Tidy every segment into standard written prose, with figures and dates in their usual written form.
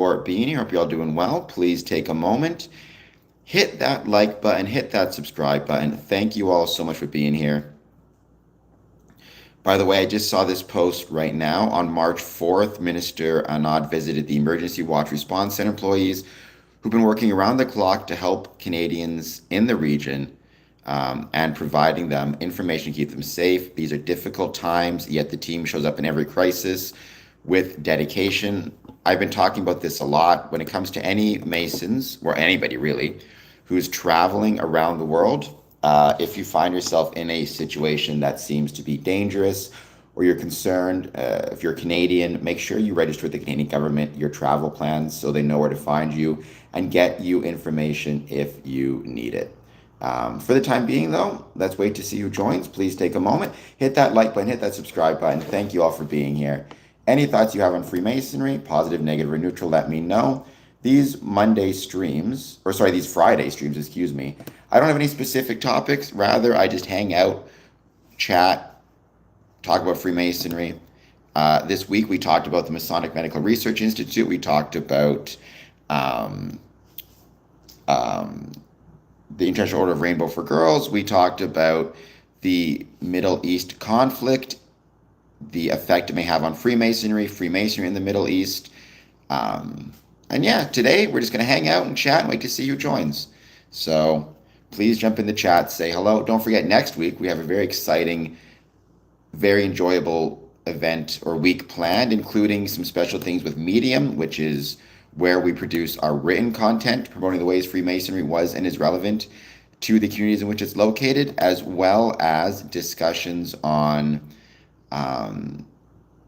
for being here. Hope you're all doing well. Please take a moment, hit that like button, hit that subscribe button. Thank you all so much for being here. By the way, I just saw this post right now. On March 4th, Minister Anand visited the Emergency Watch Response Center employees who've been working around the clock to help Canadians in the region and providing them information to keep them safe. These are difficult times, yet the team shows up in every crisis with dedication. I've been talking about this a lot when it comes to any Masons, or anybody really, who's traveling around the world. If you find yourself in a situation that seems to be dangerous or you're concerned, if you're Canadian, make sure you register with the Canadian government your travel plans so they know where to find you and get you information if you need it. For the time being, though, let's wait to see who joins. Please take a moment, hit that like button, hit that subscribe button. Thank you all for being here. Any thoughts you have on Freemasonry, positive, negative, or neutral, let me know. These Friday streams, excuse me, I don't have any specific topics. Rather, I just hang out, chat, talk about Freemasonry. This week, we talked about the Masonic Medical Research Institute. We talked about the International Order of Rainbow for Girls. We talked about the Middle East conflict, the effect it may have on Freemasonry in the Middle East. And yeah, today we're just going to hang out and chat and wait to see who joins. So please jump in the chat, say hello. Don't forget, next week we have a very exciting, very enjoyable event or week planned, including some special things with Medium, which is where we produce our written content promoting the ways Freemasonry was and is relevant to the communities in which it's located, as well as discussions on,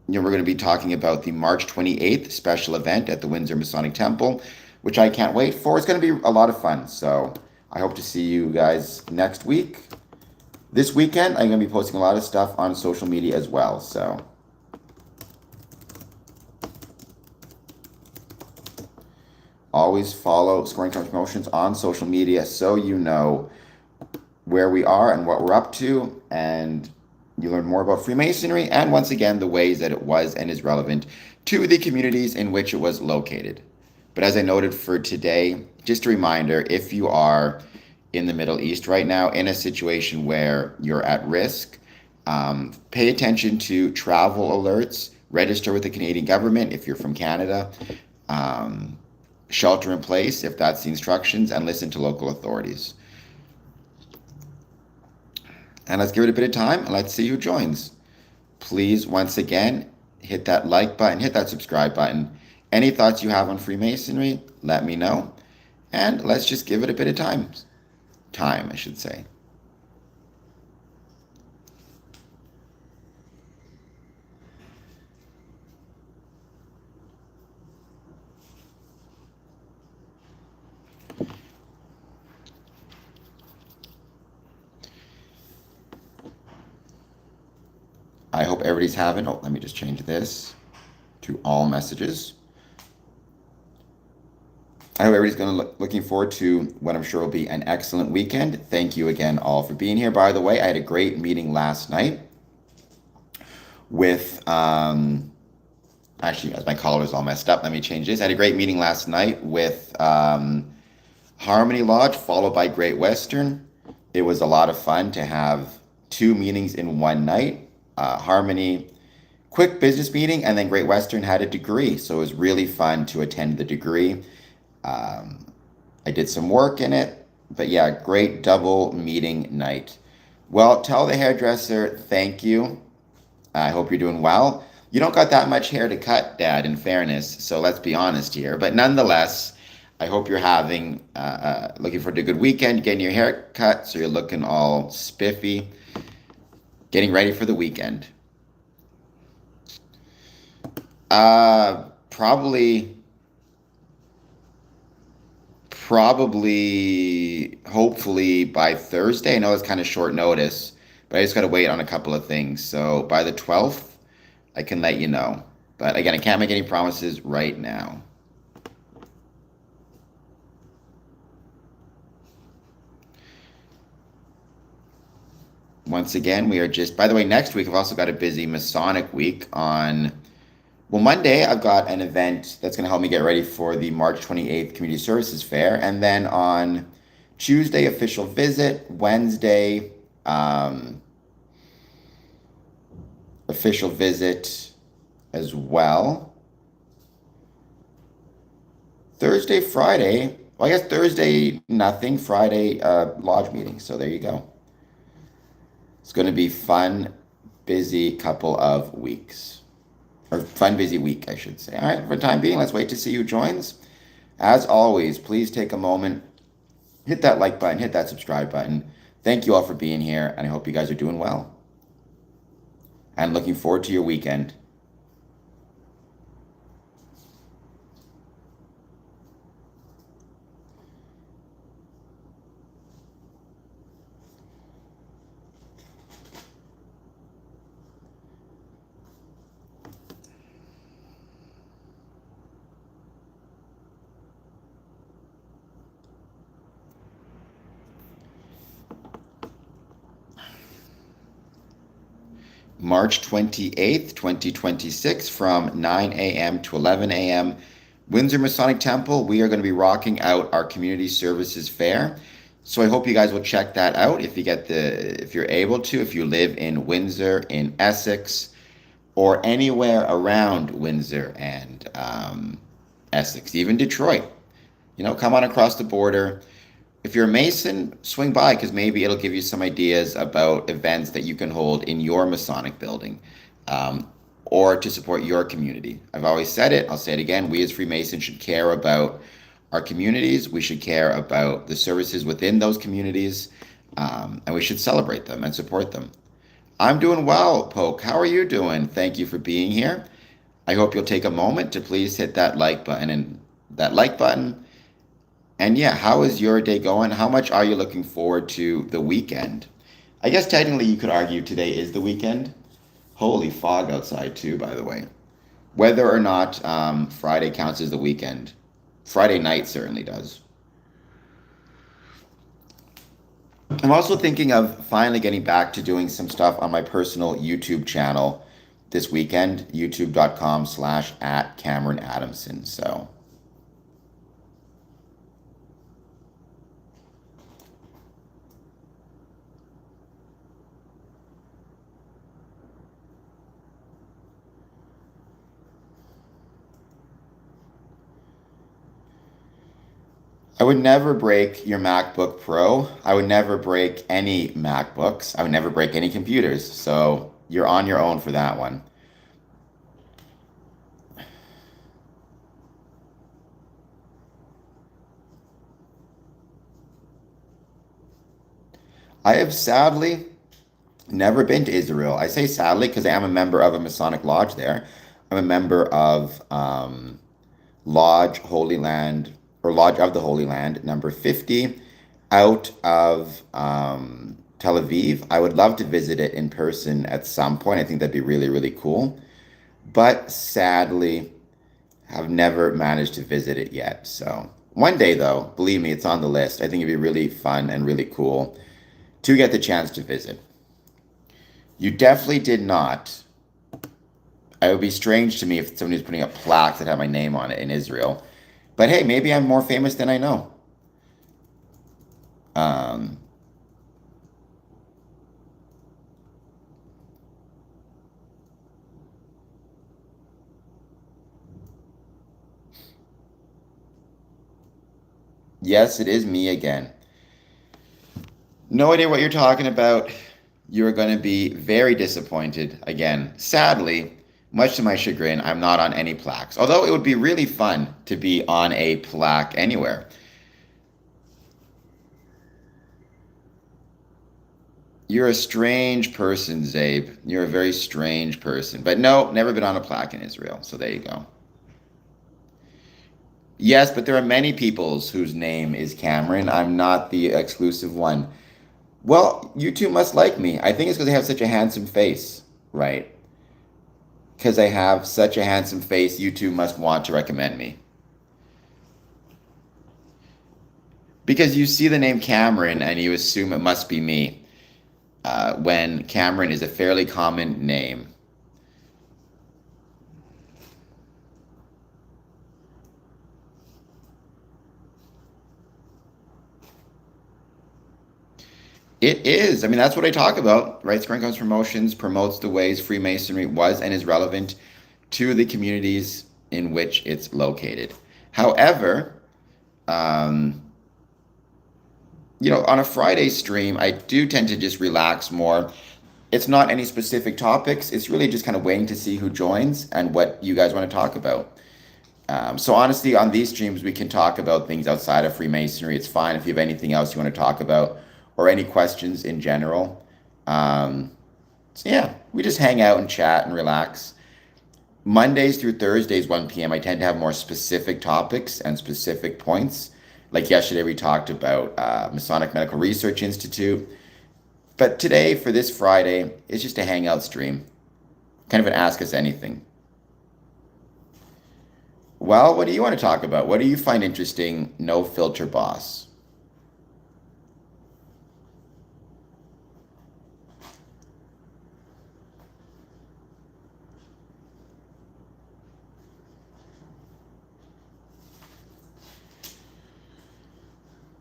we're going to be talking about the March 28th special event at the Windsor Masonic Temple, which I can't wait for. It's going to be a lot of fun. So I hope to see you guys next week. This weekend, I'm going to be posting a lot of stuff on social media as well. So always follow Scoring Time Promotions on social media so you know where we are and what we're up to, and you learn more about Freemasonry and, once again, the ways that it was and is relevant to the communities in which it was located. But as I noted for today, just a reminder, if you are in the Middle East right now in a situation where you're at risk, pay attention to travel alerts, register with the Canadian government if you're from Canada, shelter in place if that's the instructions, and listen to local authorities. And let's give it a bit of time and let's see who joins. Please, once again, hit that like button, hit that subscribe button. Any thoughts you have on Freemasonry, let me know. And let's just give it a bit of time. I should say. I hope everybody's having, let me just change this to all messages. I hope everybody's looking forward to what I'm sure will be an excellent weekend. Thank you again all for being here. By the way, I had a great meeting last night with, actually, as my collar is all messed up, let me change this. I had a great meeting last night with Harmony Lodge, followed by Great Western. It was a lot of fun to have two meetings in one night. Harmony, quick business meeting, and then Great Western had a degree, so it was really fun to attend the degree. I did some work in it, but yeah, great double meeting night. Well, tell the hairdresser thank you. I hope you're doing well. You don't got that much hair to cut, Dad, in fairness, so let's be honest here. But nonetheless, I hope you're having, looking forward to a good weekend, getting your hair cut so you're looking all spiffy, getting ready for the weekend. Probably, hopefully by Thursday. I know it's kind of short notice, but I just got to wait on a couple of things. So by the 12th, I can let you know. But again, I can't make any promises right now. Once again, we are just, by the way, next week I've also got a busy Masonic week on Well, Monday, I've got an event that's going to help me get ready for the March 28th Community Services Fair. And then on Tuesday, official visit. Wednesday, um, official visit as well. Thursday, Friday. Well, I guess Thursday, nothing. Friday, lodge meeting. So there you go. It's going to be fun, busy couple of weeks. Or fun, busy week, I should say. All right, for the time being, let's wait to see who joins. As always, please take a moment, hit that like button, hit that subscribe button. Thank you all for being here, and I hope you guys are doing well. And looking forward to your weekend. March 28th, 2026, from 9 a.m. to 11 a.m. Windsor Masonic Temple, we are going to be rocking out our community services fair. So I hope you guys will check that out if you're able to, if you live in Windsor, in Essex, or anywhere around Windsor and Essex, even Detroit. Come on across the border. If you're a Mason, swing by because maybe it'll give you some ideas about events that you can hold in your Masonic building or to support your community. I've always said it, I'll say it again. We as Freemasons should care about our communities. We should care about the services within those communities, and we should celebrate them and support them. I'm doing well, Poke. How are you doing? Thank you for being here. I hope you'll take a moment to please hit that like button And yeah, how is your day going? How much are you looking forward to the weekend? I guess technically you could argue today is the weekend. Holy fog outside too, by the way. Whether or not Friday counts as the weekend. Friday night certainly does. I'm also thinking of finally getting back to doing some stuff on my personal YouTube channel this weekend, youtube.com/@CameronAdamson. So I would never break your MacBook Pro. I would never break any MacBooks. I would never break any computers. So you're on your own for that one. I have sadly never been to Israel. I say sadly because I am a member of a Masonic lodge there. I'm a member of Lodge Holy Land or Lodge of the Holy Land, number 50, out of Tel Aviv. I would love to visit it in person at some point. I think that'd be really, really cool. But sadly, I've never managed to visit it yet. So one day, though, believe me, it's on the list. I think it'd be really fun and really cool to get the chance to visit. You definitely did not. It would be strange to me if somebody was putting up plaques that have my name on it in Israel. But hey, maybe I'm more famous than I know. Um, yes, it is me again. No idea what you're talking about. You're going to be very disappointed. Again, sadly, much to my chagrin, I'm not on any plaques. Although it would be really fun to be on a plaque anywhere. You're a strange person, Zabe. You're a very strange person. But no, never been on a plaque in Israel. So there you go. Yes, but there are many peoples whose name is Cameron. I'm not the exclusive one. Well, you two must like me. I think it's because I have such a handsome face, right? Because I have such a handsome face, you two must want to recommend me. Because you see the name Cameron and you assume it must be me, when Cameron is a fairly common name. It is. I mean, that's what I talk about, right? Square Incomes Promotions promotes the ways Freemasonry was and is relevant to the communities in which it's located. However, um, on a Friday stream, I do tend to just relax more. It's not any specific topics. It's really just kind of waiting to see who joins and what you guys want to talk about. So honestly, on these streams, we can talk about things outside of Freemasonry. It's fine if you have anything else you want to talk about or any questions in general. So yeah, we just hang out and chat and relax. Mondays through Thursdays, 1 p.m., I tend to have more specific topics and specific points. Like yesterday, we talked about Masonic Medical Research Institute. But today, for this Friday, it's just a hangout stream, kind of an Ask Us Anything. Well, what do you want to talk about? What do you find interesting? No filter, boss.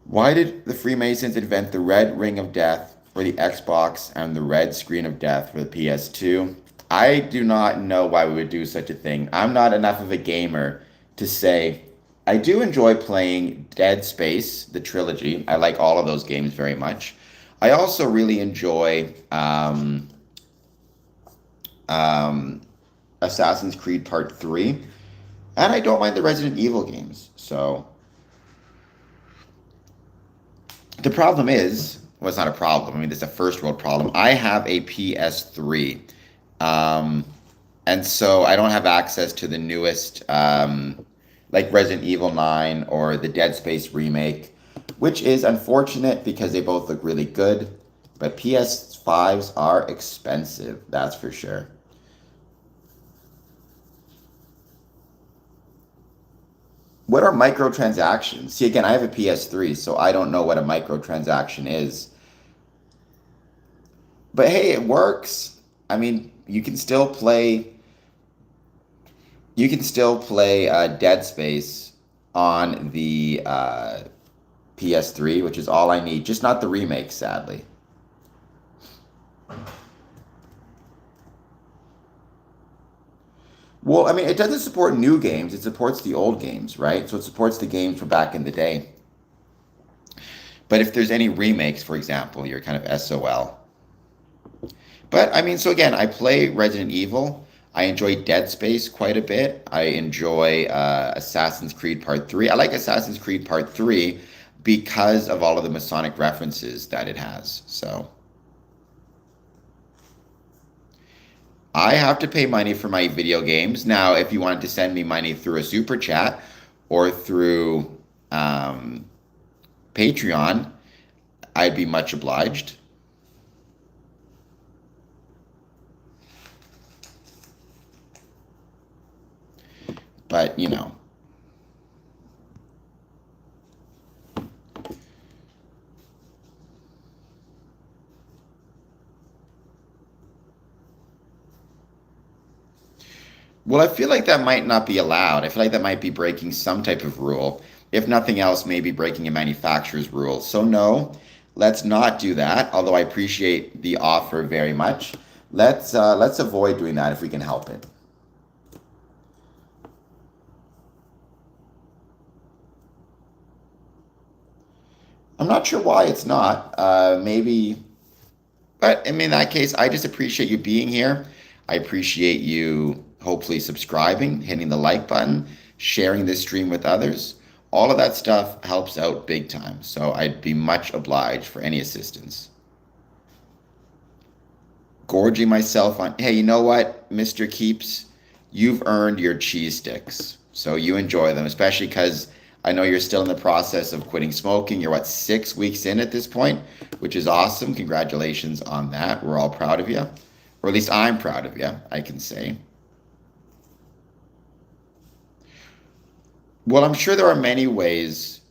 Why did the Freemasons invent the red ring of death for the Xbox and the red screen of death for the PS2? I do not know why we would do such a thing. I'm not enough of a gamer to say. I do enjoy playing Dead Space, the trilogy. I like all of those games very much. I also really enjoy Assassin's Creed Part 3. And I don't mind the Resident Evil games. So the problem is, well, it's not a problem. I mean, it's a first world problem. I have a PS3. And so I don't have access to the newest, like Resident Evil 9 or the Dead Space remake, which is unfortunate because they both look really good. But PS5s are expensive, that's for sure. What are microtransactions? See, again, I have a PS3, so I don't know what a microtransaction is. But hey, it works. I mean, you can still play Dead Space on the PS3, which is all I need. Just not the remake, sadly. Well, I mean, it doesn't support new games. It supports the old games, right? So it supports the games from back in the day. But if there's any remakes, for example, you're kind of SOL. But I mean, so again, I play Resident Evil. I enjoy Dead Space quite a bit. I enjoy Assassin's Creed Part 3. I like Assassin's Creed Part 3 because of all of the Masonic references that it has. So I have to pay money for my video games. Now, if you wanted to send me money through a super chat or through Patreon, I'd be much obliged. But, well, I feel like that might not be allowed. I feel like that might be breaking some type of rule. If nothing else, maybe breaking a manufacturer's rule. So no, let's not do that. Although I appreciate the offer very much. Let's avoid doing that if we can help it. I'm not sure why it's not. Maybe, but I mean, in that case, I just appreciate you being here. I appreciate you hopefully subscribing, hitting the like button, sharing this stream with others. All of that stuff helps out big time. So I'd be much obliged for any assistance. Gorging myself on, hey, you know what, Mr. Keeps? You've earned your cheese sticks. So you enjoy them, especially because I know you're still in the process of quitting smoking. You're, 6 weeks in at this point, which is awesome. Congratulations on that. We're all proud of you. Or at least I'm proud of you, I can say. Well, I'm sure there are many ways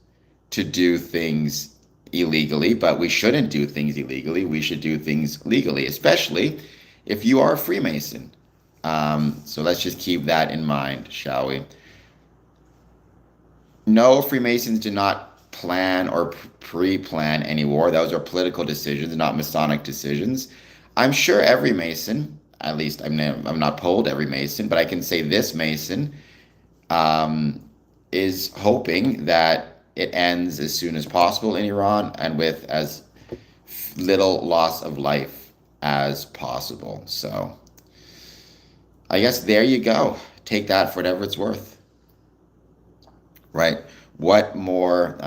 to do things illegally, but we shouldn't do things illegally. We should do things legally, especially if you are a Freemason. So let's just keep that in mind, shall we? No, Freemasons do not plan or pre-plan any war. Those are political decisions, not Masonic decisions. I'm sure every Mason, at least I'm not polled every Mason, but I can say this Mason um, is hoping that it ends as soon as possible in Iran and with as little loss of life as possible. So I guess there you go. Take that for whatever it's worth, right? What more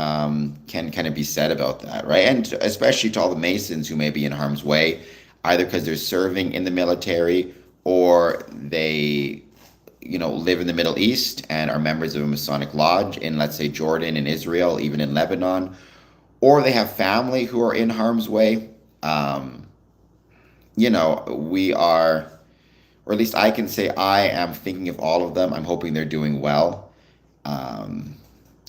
can kind of be said about that, right? And especially to all the Masons who may be in harm's way, either because they're serving in the military or they, live in the Middle East and are members of a Masonic lodge in, let's say, Jordan and Israel, even in Lebanon, or they have family who are in harm's way. Um, we are, or at least I can say I am thinking of all of them. I'm hoping they're doing well. Um,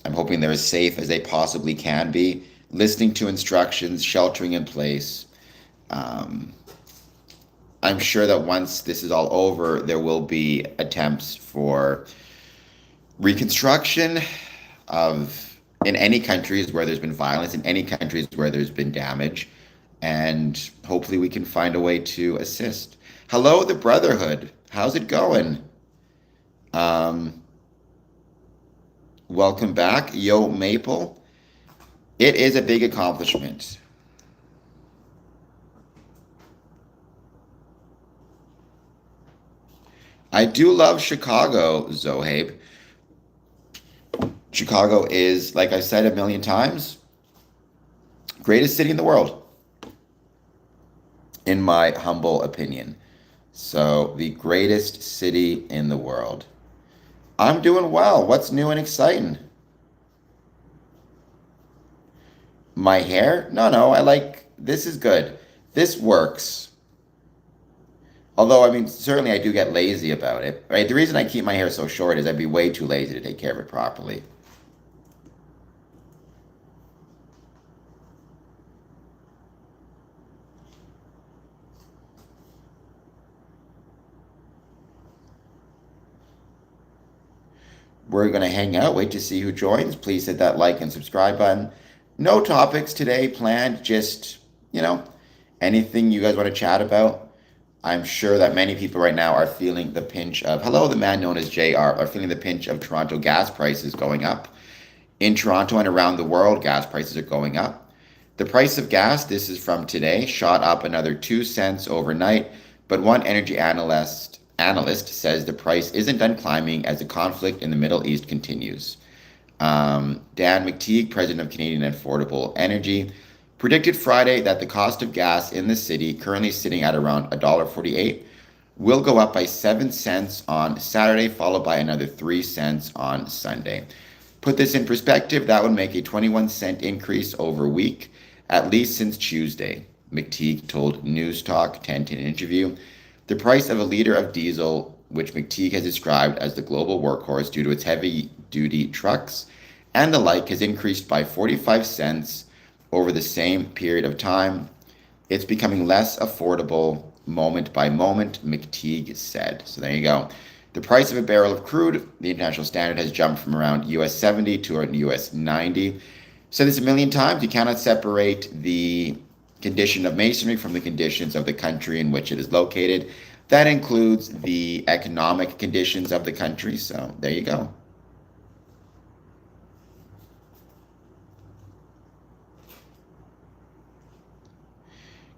I'm hoping they're as safe as they possibly can be, listening to instructions, sheltering in place. Um, I'm sure that once this is all over, there will be attempts for reconstruction of in any countries where there's been violence, in any countries where there's been damage, and hopefully we can find a way to assist. Hello, the Brotherhood. How's it going? Um, Welcome back, Yo Maple. It is a big accomplishment. I do love Chicago, Zohabe. Chicago is, like I said a million times, greatest city in the world, in my humble opinion. So, the greatest city in the world. I'm doing well. What's new and exciting? My hair? No, I like this is good. This works. Although, I mean, certainly I do get lazy about it, right? The reason I keep my hair so short is I'd be way too lazy to take care of it properly. We're going to hang out, wait to see who joins. Please hit that like and subscribe button. No topics today planned, just, anything you guys want to chat about. I'm sure that many people right now are feeling the pinch of, hello, the man known as JR, are feeling the pinch of Toronto gas prices going up. In Toronto and around the world, gas prices are going up. The price of gas, this is from today, shot up another 2 cents overnight, but one energy analyst says the price isn't done climbing as the conflict in the Middle East continues. Dan McTeague, president of Canadian Affordable Energy, predicted Friday that the cost of gas in the city, currently sitting at around $1.48, will go up by 7 cents on Saturday, followed by another 3 cents on Sunday. Put this in perspective, that would make a 21-cent increase over a week, at least since Tuesday, McTeague told News Talk 10 in an interview. The price of a liter of diesel, which McTeague has described as the global workhorse due to its heavy-duty trucks and the like, has increased by 45 cents over the same period of time. It's becoming less affordable moment by moment, McTeague said. So there you go. The price of a barrel of crude, the international standard, has jumped from around US 70 to around US 90. Said this a million times, you cannot separate the condition of masonry from the conditions of the country in which it is located. That includes the economic conditions of the country. So there you go.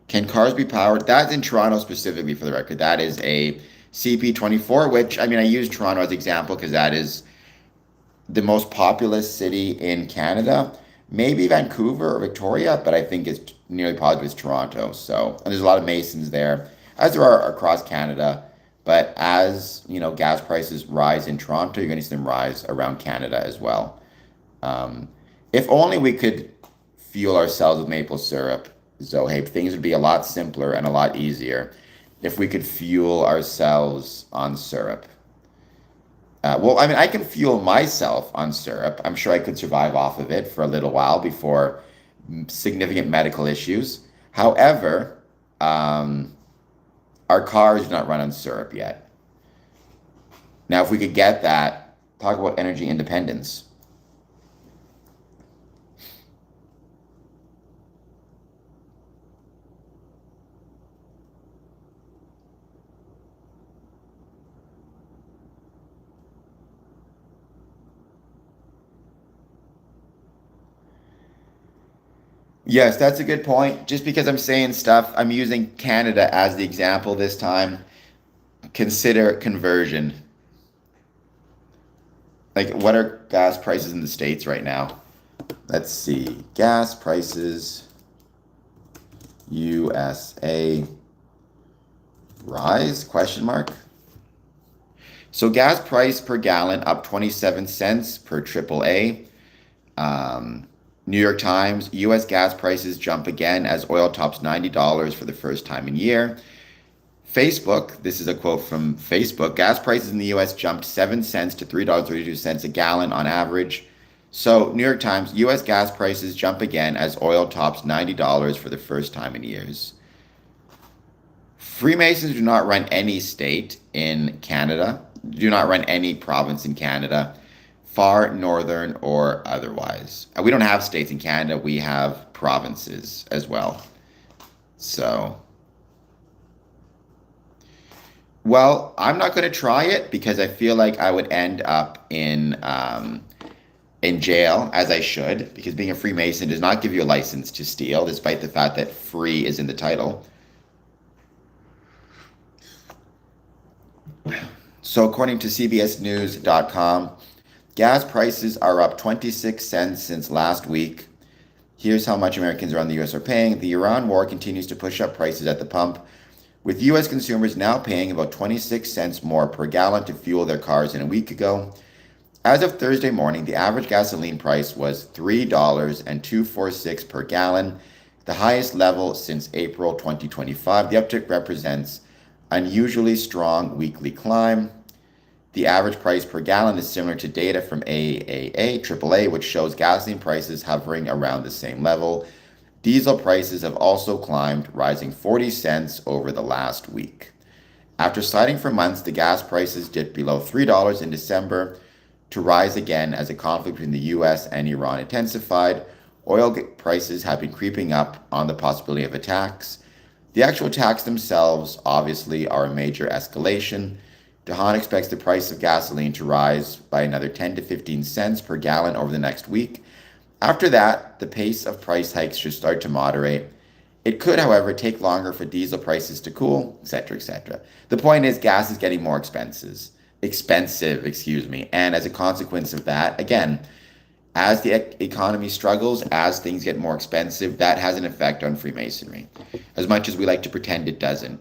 Can cars be powered? That's in Toronto specifically, for the record. That is a CP24, which, I mean, I use Toronto as an example because that is the most populous city in Canada. Maybe Vancouver or Victoria, but I think it's nearly positive it's Toronto. So, and there's a lot of Masons there, as there are across Canada. But as, gas prices rise in Toronto, you're going to see them rise around Canada as well. If only we could fuel ourselves with maple syrup, Zohabe, things would be a lot simpler and a lot easier if we could fuel ourselves on syrup. Well, I mean, I can fuel myself on syrup. I'm sure I could survive off of it for a little while before significant medical issues. However, our cars do not run on syrup yet. Now, if we could get that, talk about energy independence. Yes, that's a good point. Just because I'm saying stuff, I'm using Canada as the example this time. Consider conversion. Like, what are gas prices in the States right now? Let's see. Gas prices, USA, rise, question mark. So gas price per gallon up 27 cents per AAA. Um, New York Times, US gas prices jump again as oil tops $90 for the first time in year. Facebook, this is a quote from Facebook, gas prices in the US jumped 7 cents to $3.32 a gallon on average. So, New York Times, US gas prices jump again as oil tops $90 for the first time in years. Freemasons do not run any state in Canada, do not run any province in Canada, far northern or otherwise. We don't have states in Canada, we have provinces as well. So, well, I'm not going to try it because I feel like I would end up in jail, as I should, because being a Freemason does not give you a license to steal, despite the fact that free is in the title. So, according to CBSNews.com, gas prices are up 26 cents since last week. Here's how much Americans around the U.S. are paying. The Iran war continues to push up prices at the pump, with U.S. consumers now paying about 26 cents more per gallon to fuel their cars than a week ago. As of Thursday morning, the average gasoline price was $3.246 per gallon, the highest level since April 2025. The uptick represents unusually strong weekly climb. The average price per gallon is similar to data from AAA, which shows gasoline prices hovering around the same level. Diesel prices have also climbed, rising 40 cents over the last week. After sliding for months, the gas prices dipped below $3 in December to rise again as the conflict between the US and Iran intensified. Oil prices have been creeping up on the possibility of attacks. The actual attacks themselves, obviously, are a major escalation. DeHaan expects the price of gasoline to rise by another 10 to 15 cents per gallon over the next week. After that, the pace of price hikes should start to moderate. It could, however, take longer for diesel prices to cool, etc., etc. The point is, gas is getting more expensive, and as a consequence of that, again, as the economy struggles, as things get more expensive, that has an effect on Freemasonry, as much as we like to pretend it doesn't.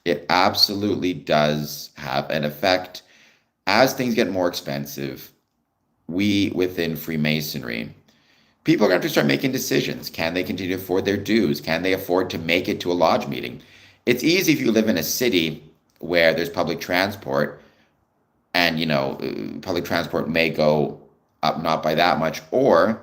It absolutely does have an effect. As things get more expensive, we within Freemasonry, people are going to have to start making decisions. Can they continue to afford their dues? Can they afford to make it to a lodge meeting? It's easy if you live in a city where there's public transport and, public transport may go up not by that much, or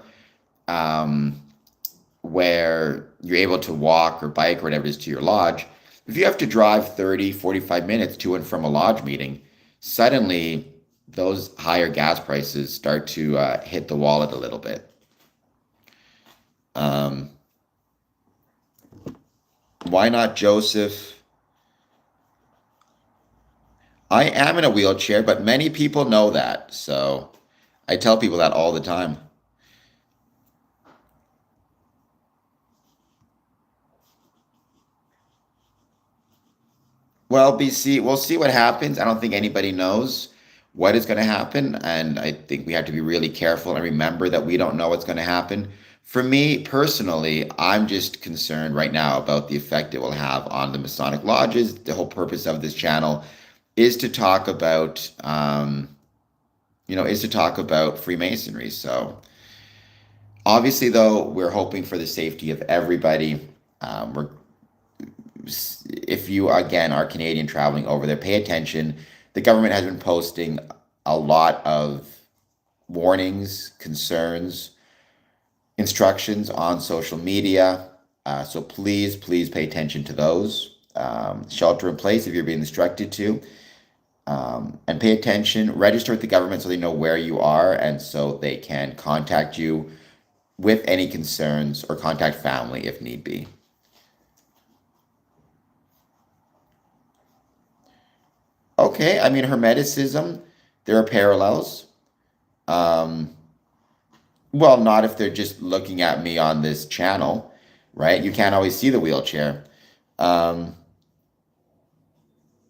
where you're able to walk or bike or whatever it is to your lodge. If you have to drive 30, 45 minutes to and from a lodge meeting, suddenly those higher gas prices start to hit the wallet a little bit. Why not Joseph? I am in a wheelchair, but many people know that. So I tell people that all the time. Well, BC, we'll see what happens. I don't think anybody knows what is going to happen. And I think we have to be really careful and remember that we don't know what's going to happen. For me personally, I'm just concerned right now about the effect it will have on the Masonic lodges. The whole purpose of this channel is to talk about, Freemasonry. So obviously, though, we're hoping for the safety of everybody. We're If you again are Canadian traveling over there, pay attention. The government has been posting a lot of warnings, concerns, instructions on social media. So please pay attention to those. Shelter in place if you're being instructed to. And pay attention. Register with the government so they know where you are and so they can contact you with any concerns or contact family if need be. Okay, I mean, Hermeticism, there are parallels. Um, Well, not if they're just looking at me on this channel, right? You can't always see the wheelchair. Um,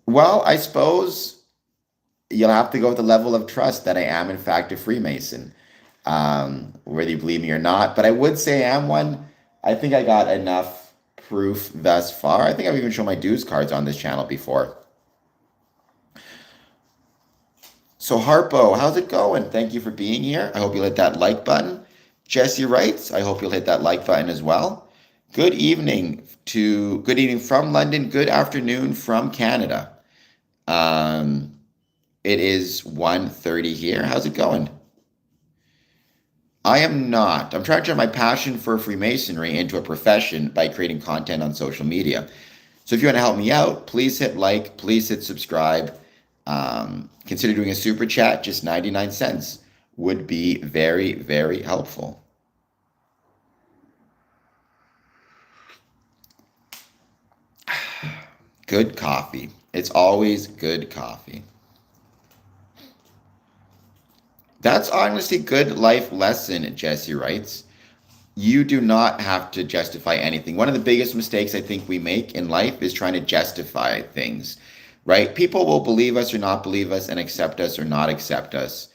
well, I suppose you'll have to go with the level of trust that I am, in fact, a Freemason, whether you believe me or not. But I would say I am one. I think I got enough proof thus far. I think I've even shown my dues cards on this channel before. So Harpo, how's it going? Thank you for being here. I hope you'll hit that like button. Jesse writes, I hope you'll hit that like button as well. Good evening from London. Good afternoon from Canada. Um, it is 1:30 here. How's it going? I am not. I'm trying to turn my passion for Freemasonry into a profession by creating content on social media. So if you want to help me out, please hit like, please hit subscribe. Consider doing a super chat, just 99 cents would be very, very helpful. Good coffee. It's always good coffee. That's honestly good life lesson, Jesse writes. You do not have to justify anything. One of the biggest mistakes I think we make in life is trying to justify things, right? People will believe us or not believe us and accept us or not accept us.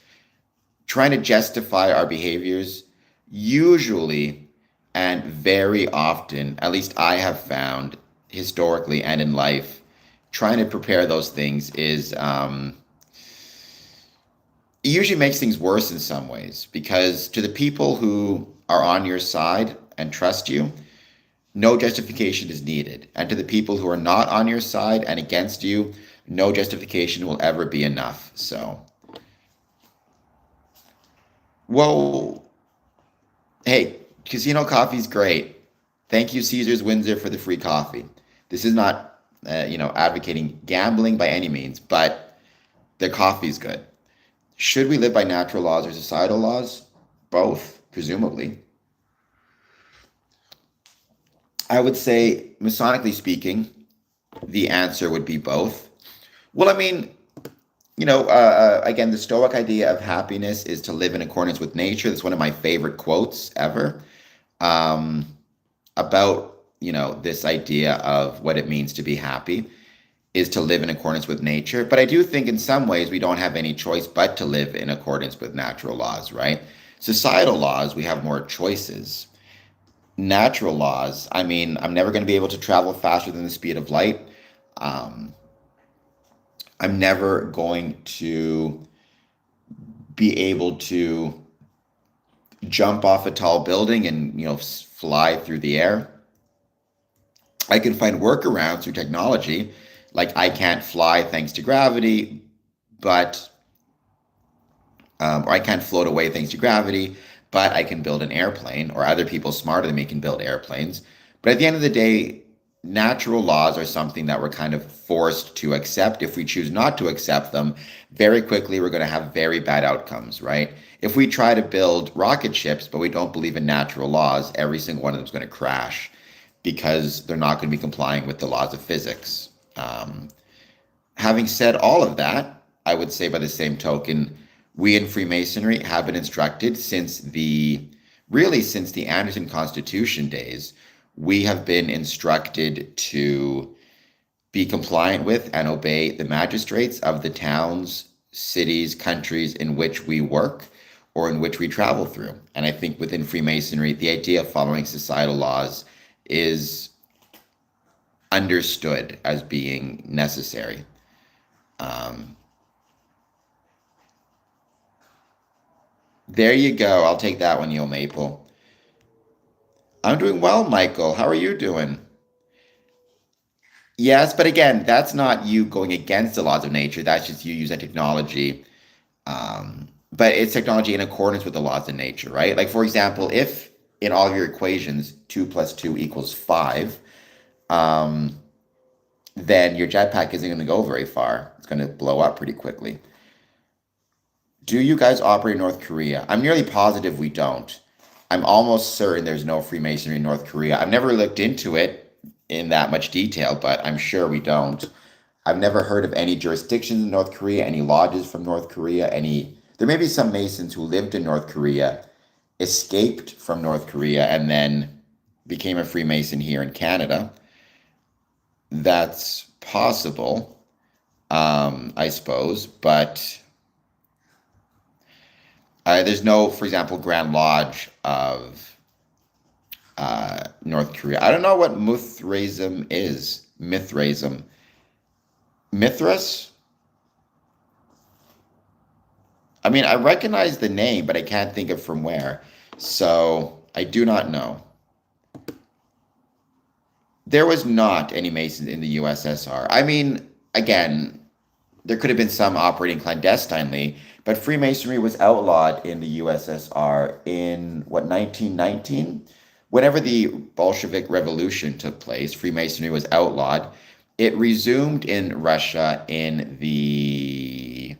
Trying to justify our behaviors, usually and very often, at least I have found historically and in life, trying to prepare those things is it usually makes things worse in some ways because to the people who are on your side and trust you, no justification is needed. And to the people who are not on your side and against you, no justification will ever be enough. So, well, hey, Casino Coffee's great. Thank you, Caesars Windsor, for the free coffee. This is not, advocating gambling by any means, but the coffee's good. Should we live by natural laws or societal laws? Both, presumably. I would say, Masonically speaking, the answer would be both. Well, I mean, again, the Stoic idea of happiness is to live in accordance with nature. That's one of my favorite quotes ever um, about, this idea of what it means to be happy is to live in accordance with nature. But I do think in some ways we don't have any choice but to live in accordance with natural laws, right? Societal laws, we have more choices. Natural laws, I mean, I'm never going to be able to travel faster than the speed of light. Um, I'm never going to be able to jump off a tall building and, fly through the air. I can find workarounds through technology. Like I can't fly thanks to gravity, but or I can't float away thanks to gravity, but I can build an airplane, or other people smarter than me can build airplanes. But at the end of the day, natural laws are something that we're kind of forced to accept. If we choose not to accept them, very quickly we're going to have very bad outcomes, right? If we try to build rocket ships, but we don't believe in natural laws, every single one of them is going to crash because they're not going to be complying with the laws of physics. Um, Having said all of that, I would say by the same token, we in Freemasonry have been instructed since the Anderson Constitution days, we have been instructed to be compliant with and obey the magistrates of the towns, cities, countries in which we work or in which we travel through. And I think within Freemasonry, the idea of following societal laws is understood as being necessary. Um, there you go. I'll take that one, Yo Maple. I'm doing well, Michael. How are you doing? Yes, but again, that's not you going against the laws of nature. That's just you using technology. But it's technology in accordance with the laws of nature, right? Like, for example, if in all of your equations, 2 plus 2 equals 5, um, then your jetpack isn't going to go very far. It's going to blow up pretty quickly. Do you guys operate in North Korea? I'm nearly positive we don't. I'm almost certain there's no Freemasonry in North Korea. I've never looked into it in that much detail, but I'm sure we don't. I've never heard of any jurisdictions in North Korea, any lodges from North Korea, there may be some Masons who lived in North Korea escaped from North Korea and then became a Freemason here in Canada. That's possible, I suppose, but there's no, for example, Grand Lodge of North Korea. I don't know what Mithraism is. Mithraism. Mithras? I mean, I recognize the name, but I can't think of from where. So I do not know. There was not any Masons in the USSR. I mean, again, there could have been some operating clandestinely, but Freemasonry was outlawed in the USSR in what, 1919? Whenever the Bolshevik Revolution took place, Freemasonry was outlawed. It resumed in Russia in the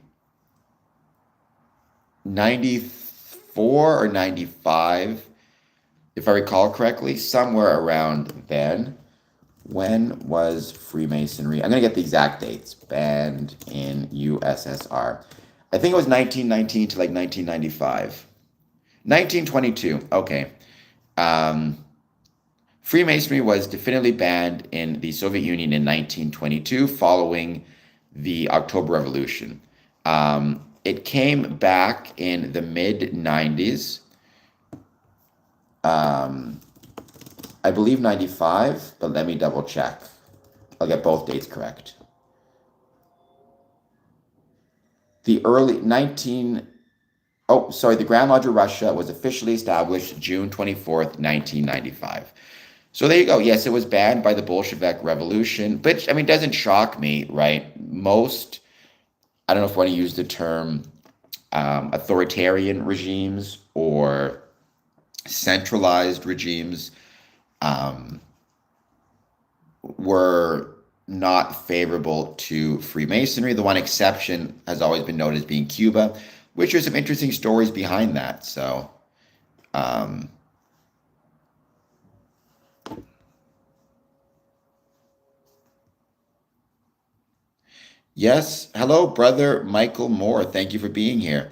94 or 95, if I recall correctly, somewhere around then. When was Freemasonry? I'm going to get the exact dates. Banned in USSR. I think it was 1919 to like 1995. 1922. Okay. Freemasonry was definitively banned in the Soviet Union in 1922 following the October Revolution. It came back in the mid 90s. I believe 95, but let me double check. I'll get both dates correct. The early 19, oh, sorry, the Grand Lodge of Russia was officially established June 24th, 1995. So there you go. Yes, it was banned by the Bolshevik Revolution, which, I mean, doesn't shock me, right? Most, I don't know if I want to use the term authoritarian regimes or centralized regimes, were not favorable to Freemasonry. The one exception has always been noted as being Cuba, which are some interesting stories behind that. So, yes. Hello, brother Michael Moore. Thank you for being here.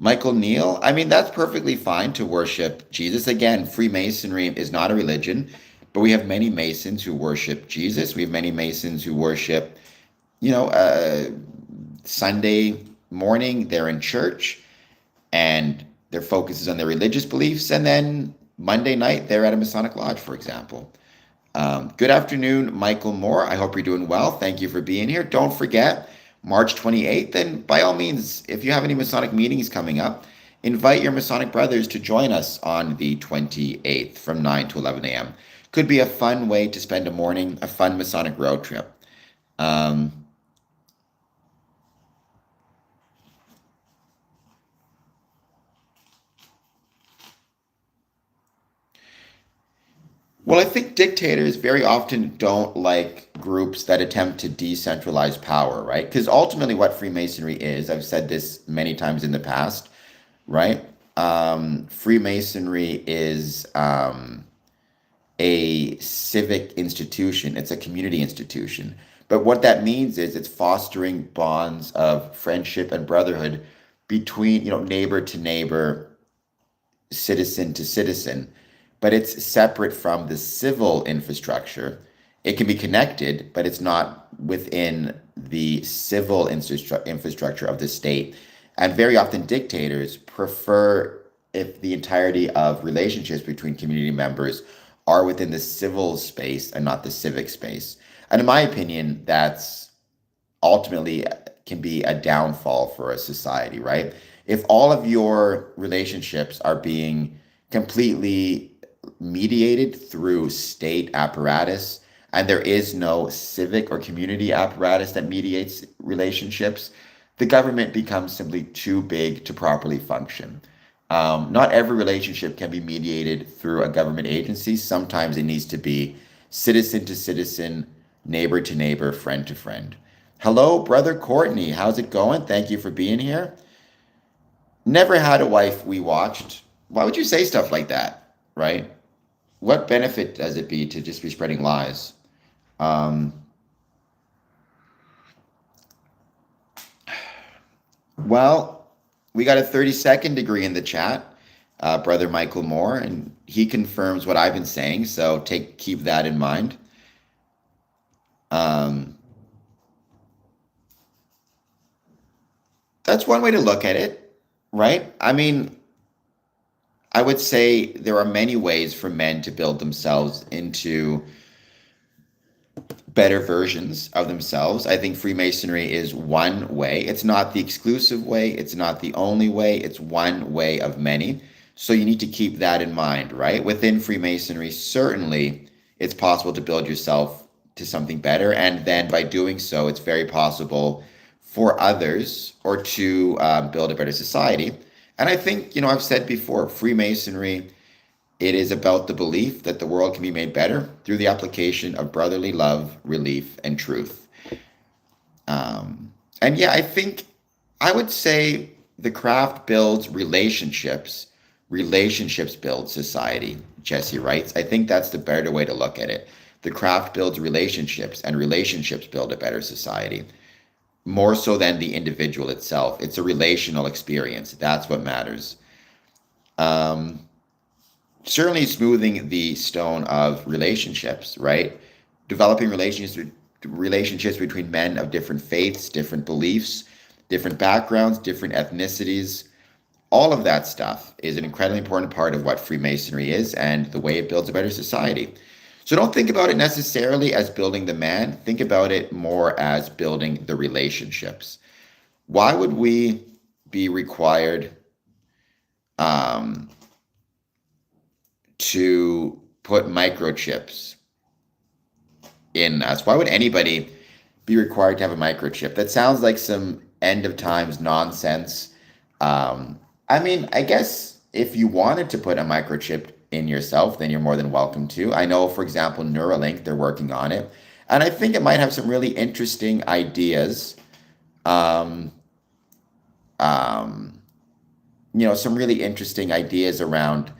Michael Neal, I mean, that's perfectly fine to worship Jesus. Again, Freemasonry is not a religion, but we have many Masons who worship Jesus. We have many Masons who worship, Sunday morning, they're in church and their focus is on their religious beliefs. And then Monday night, they're at a Masonic Lodge, for example. Good afternoon, Michael Moore. I hope you're doing well. Thank you for being here. Don't forget, March 28th, and by all means, if you have any Masonic meetings coming up, invite your Masonic brothers to join us on the 28th from 9 to 11 a.m. Could be a fun way to spend a morning, a fun Masonic road trip. Well, I think dictators very often don't like groups that attempt to decentralize power, right? Because ultimately, what Freemasonry is, I've said this many times in the past, right? Freemasonry is a civic institution, it's a community institution. But what that means is it's fostering bonds of friendship and brotherhood between, neighbor to neighbor, citizen to citizen, but it's separate from the civil infrastructure. It can be connected, but it's not within the civil infrastructure of the state. And very often dictators prefer if the entirety of relationships between community members are within the civil space and not the civic space. And in my opinion, that's ultimately can be a downfall for a society, right? If all of your relationships are being completely mediated through state apparatus and there is no civic or community apparatus that mediates relationships, the government becomes simply too big to properly function. Not every relationship can be mediated through a government agency. Sometimes it needs to be citizen to citizen, neighbor to neighbor, friend to friend. Hello, brother Courtney. How's it going? Thank you for being here. Never had a wife we watched. Why would you say stuff like that, right? What benefit does it be to just be spreading lies? Well, we got a 32nd degree in the chat. Brother Michael Moore, and he confirms what I've been saying. So keep that in mind. Um, that's one way to look at it, right? I mean, I would say there are many ways for men to build themselves into better versions of themselves. I think Freemasonry is one way. It's not the exclusive way, it's not the only way, it's one way of many. So you need to keep that in mind, right? Within Freemasonry, certainly it's possible to build yourself to something better. And then by doing so, it's very possible for others or to build a better society. And I think, I've said before, Freemasonry, it is about the belief that the world can be made better through the application of brotherly love, relief, and truth. And yeah, I think I would say the craft builds relationships. Relationships build society, Jesse writes. I think that's the better way to look at it. The craft builds relationships, and relationships build a better society. More so than the individual itself. It's a relational experience. That's what matters. Um, Certainly smoothing the stone of relationships, right? Developing relationships between men of different faiths, different beliefs, different backgrounds, different ethnicities. All of that stuff is an incredibly important part of what Freemasonry is and the way it builds a better society. So don't think about it necessarily as building the man. Think about it more as building the relationships. Why would we be required um, to put microchips in us? Why would anybody be required to have a microchip? That sounds like some end of times nonsense. I mean, I guess if you wanted to put a microchip in yourself, then you're more than welcome to. I know, for example, Neuralink, they're working on it. And I think it might have some really interesting ideas. Um, um, some really interesting ideas around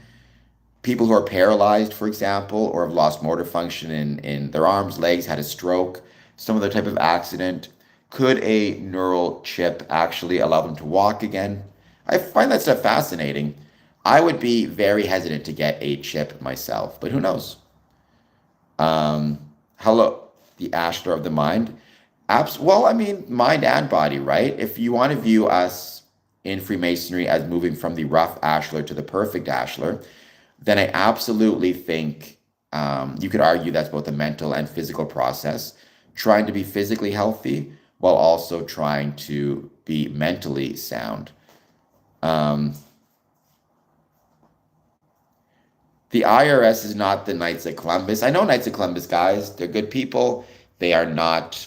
people who are paralyzed, for example, or have lost motor function in their arms, legs, had a stroke, some other type of accident. Could a neural chip actually allow them to walk again? I find that stuff fascinating. I would be very hesitant to get a chip myself, but who knows? Hello, the Ashlar of the mind. Well, I mean, mind and body, right? If you want to view us in Freemasonry as moving from the rough Ashlar to the perfect Ashlar, then I absolutely think you could argue that's both a mental and physical process, trying to be physically healthy while also trying to be mentally sound. Um, the IRS is not the Knights of Columbus. I know Knights of Columbus guys, they're good people. They are not,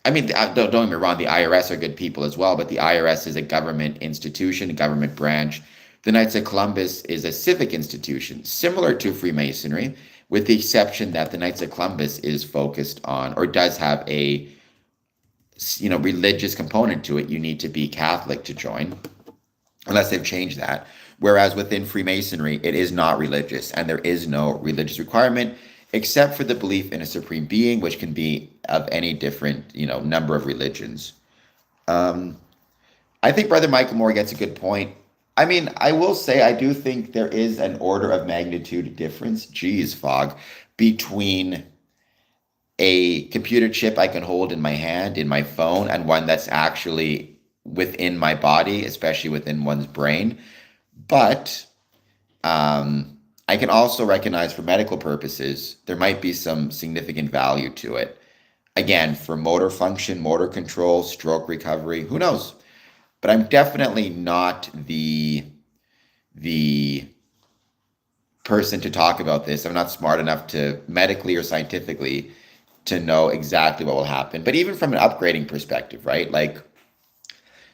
I mean, don't get me wrong, the IRS are good people as well, but the IRS is a government institution, a government branch. The Knights of Columbus is a civic institution, similar to Freemasonry, with the exception that the Knights of Columbus is focused on, or does have a, religious component to it. You need to be Catholic to join, unless they've changed that. Whereas within Freemasonry, it is not religious, and there is no religious requirement, except for the belief in a supreme being, which can be of any different, number of religions. Um, I think Brother Michael Moore gets a good point. I mean, I will say I do think there is an order of magnitude difference, geez, Fog, between a computer chip I can hold in my hand, in my phone, and one that's actually within my body, especially within one's brain. But I can also recognize for medical purposes, there might be some significant value to it. Again, for motor function, motor control, stroke recovery, who knows? But I'm definitely not the person to talk about this. I'm not smart enough to medically or scientifically to know exactly what will happen. But even from an upgrading perspective, right? Like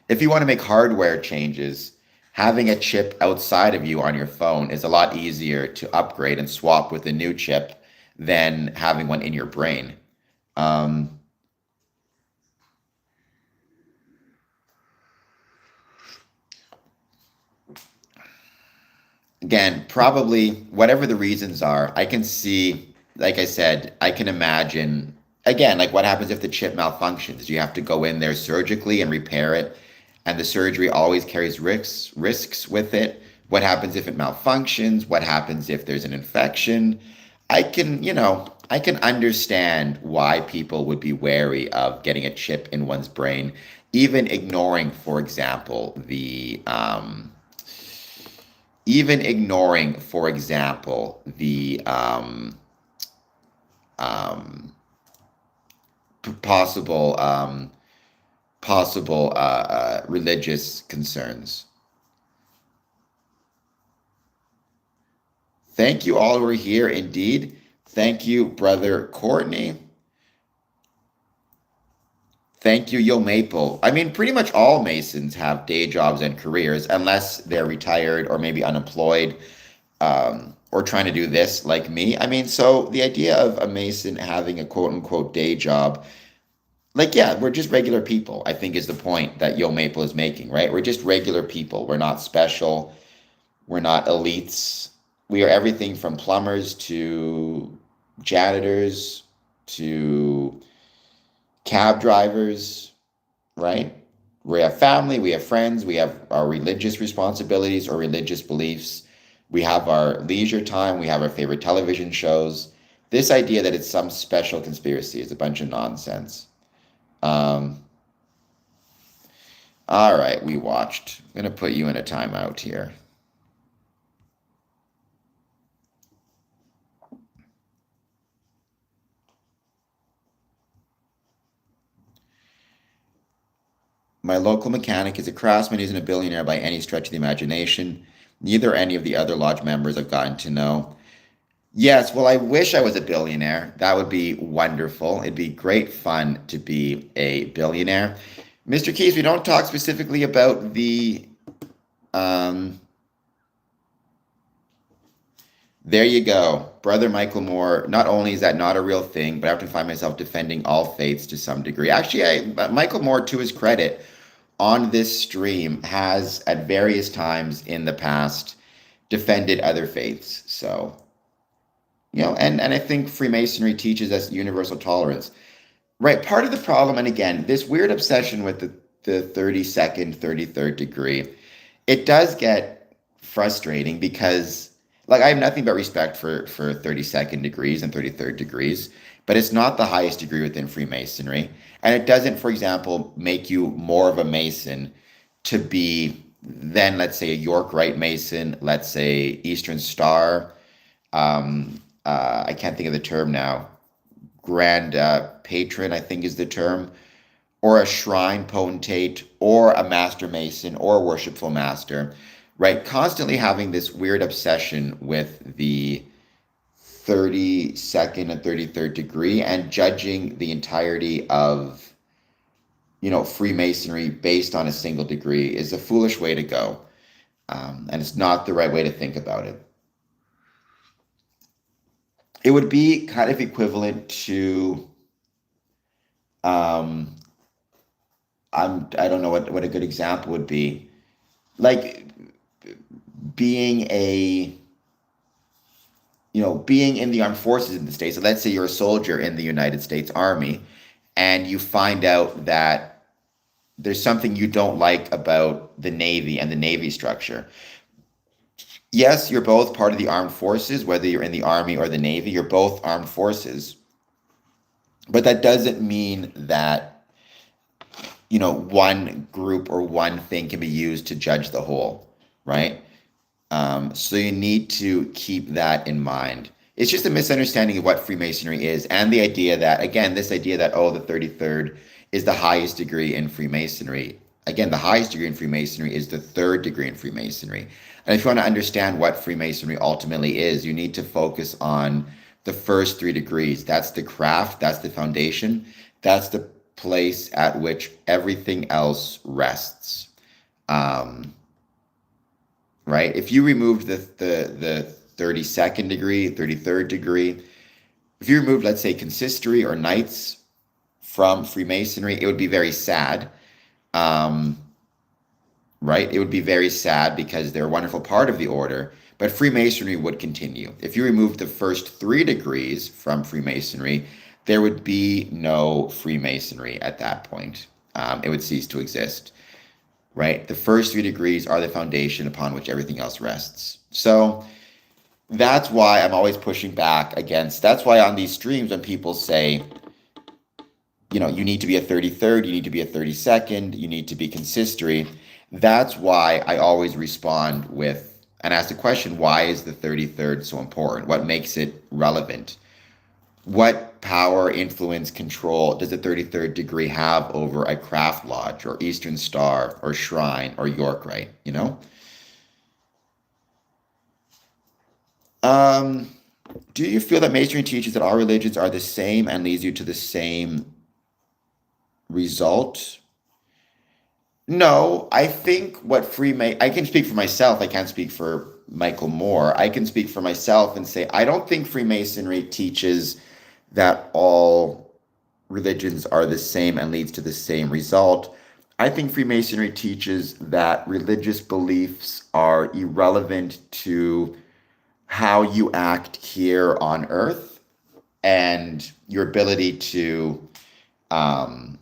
if you want to make hardware changes, having a chip outside of you on your phone is a lot easier to upgrade and swap with a new chip than having one in your brain. Um, Again, probably whatever the reasons are, I can see, like I said, I can imagine, again, like what happens if the chip malfunctions? You have to go in there surgically and repair it, and the surgery always carries risks with it. What happens if it malfunctions? What happens if there's an infection? I can understand why people would be wary of getting a chip in one's brain, even ignoring, for example, um, possible religious concerns. Thank you all who are here. Indeed. Thank you, Brother Courtney. Thank you, Yo Maple. I mean, pretty much all Masons have day jobs and careers, unless they're retired or maybe unemployed, or trying to do this like me. I mean, so the idea of a Mason having a quote unquote day job, like, yeah, we're just regular people, I think is the point that Yo Maple is making, right? We're just regular people. We're not special. We're not elites. We are everything from plumbers to janitors to cab drivers, right? We have family, we have friends, we have our religious responsibilities or religious beliefs. We have our leisure time, we have our favorite television shows. This idea that it's some special conspiracy is a bunch of nonsense. Um, all right, we watched. I'm going to put you in a timeout here. My local mechanic is a craftsman. He isn't a billionaire by any stretch of the imagination. Neither any of the other lodge members I've gotten to know. Yes, well, I wish I was a billionaire. That would be wonderful. It'd be great fun to be a billionaire. Mr. Keys, we don't talk specifically about the. Um, there you go. Brother Michael Moore. Not only is that not a real thing, but I often find myself defending all faiths to some degree. Actually, Michael Moore, to his credit, on this stream has at various times in the past defended other faiths. So, and I think Freemasonry teaches us universal tolerance. Right. Part of the problem, and again, this weird obsession with the 32nd, 33rd degree, it does get frustrating because, like, I have nothing but respect for 32nd degrees and 33rd degrees, but it's not the highest degree within Freemasonry. And it doesn't, for example, make you more of a Mason to be than, let's say, a York Rite Mason, let's say Eastern Star. I can't think of the term now. Grand Patron, I think is the term, or a shrine potentate, or a master mason, or a worshipful master, right? Constantly having this weird obsession with the 32nd and 33rd degree and judging the entirety of, Freemasonry based on a single degree is a foolish way to go. And it's not the right way to think about it. It would be kind of equivalent to, um, I don't know what a good example would be. Like being being in the armed forces in the States. So let's say you're a soldier in the United States Army and you find out that there's something you don't like about the Navy and the Navy structure. Yes, you're both part of the armed forces, whether you're in the Army or the Navy, you're both armed forces. But that doesn't mean that, one group or one thing can be used to judge the whole, right? So you need to keep that in mind. It's just a misunderstanding of what Freemasonry is, and the idea that, again, this idea that, the 33rd is the highest degree in Freemasonry. Again, the highest degree in Freemasonry is the third degree in Freemasonry. And if you want to understand what Freemasonry ultimately is, you need to focus on the first 3 degrees. That's the craft, that's the foundation, that's the place at which everything else rests. Right? If you removed the 32nd degree, 33rd degree, if you removed, let's say, consistory or knights from Freemasonry, it would be very sad. Right? It would be very sad because they're a wonderful part of the order, but Freemasonry would continue. If you removed the first 3 degrees from Freemasonry, there would be no Freemasonry at that point. It would cease to exist. right? The first 3 degrees are the foundation upon which everything else rests. So that's why I'm always pushing back against, that's why on these streams, when people say, you need to be a 33rd, you need to be a 32nd, you need to be consistory, that's why I always respond with and ask the question, why is the 33rd so important? What makes it relevant? What power, influence, control does the 33rd degree have over a craft lodge or Eastern Star or Shrine or York Rite, Um, do you feel that Masonry teaches that all religions are the same and leads you to the same result? No, I think what I can speak for myself. I can't speak for Michael Moore. I can speak for myself and say, I don't think Freemasonry teaches that all religions are the same and leads to the same result. I think Freemasonry teaches that religious beliefs are irrelevant to how you act here on earth and your ability to um,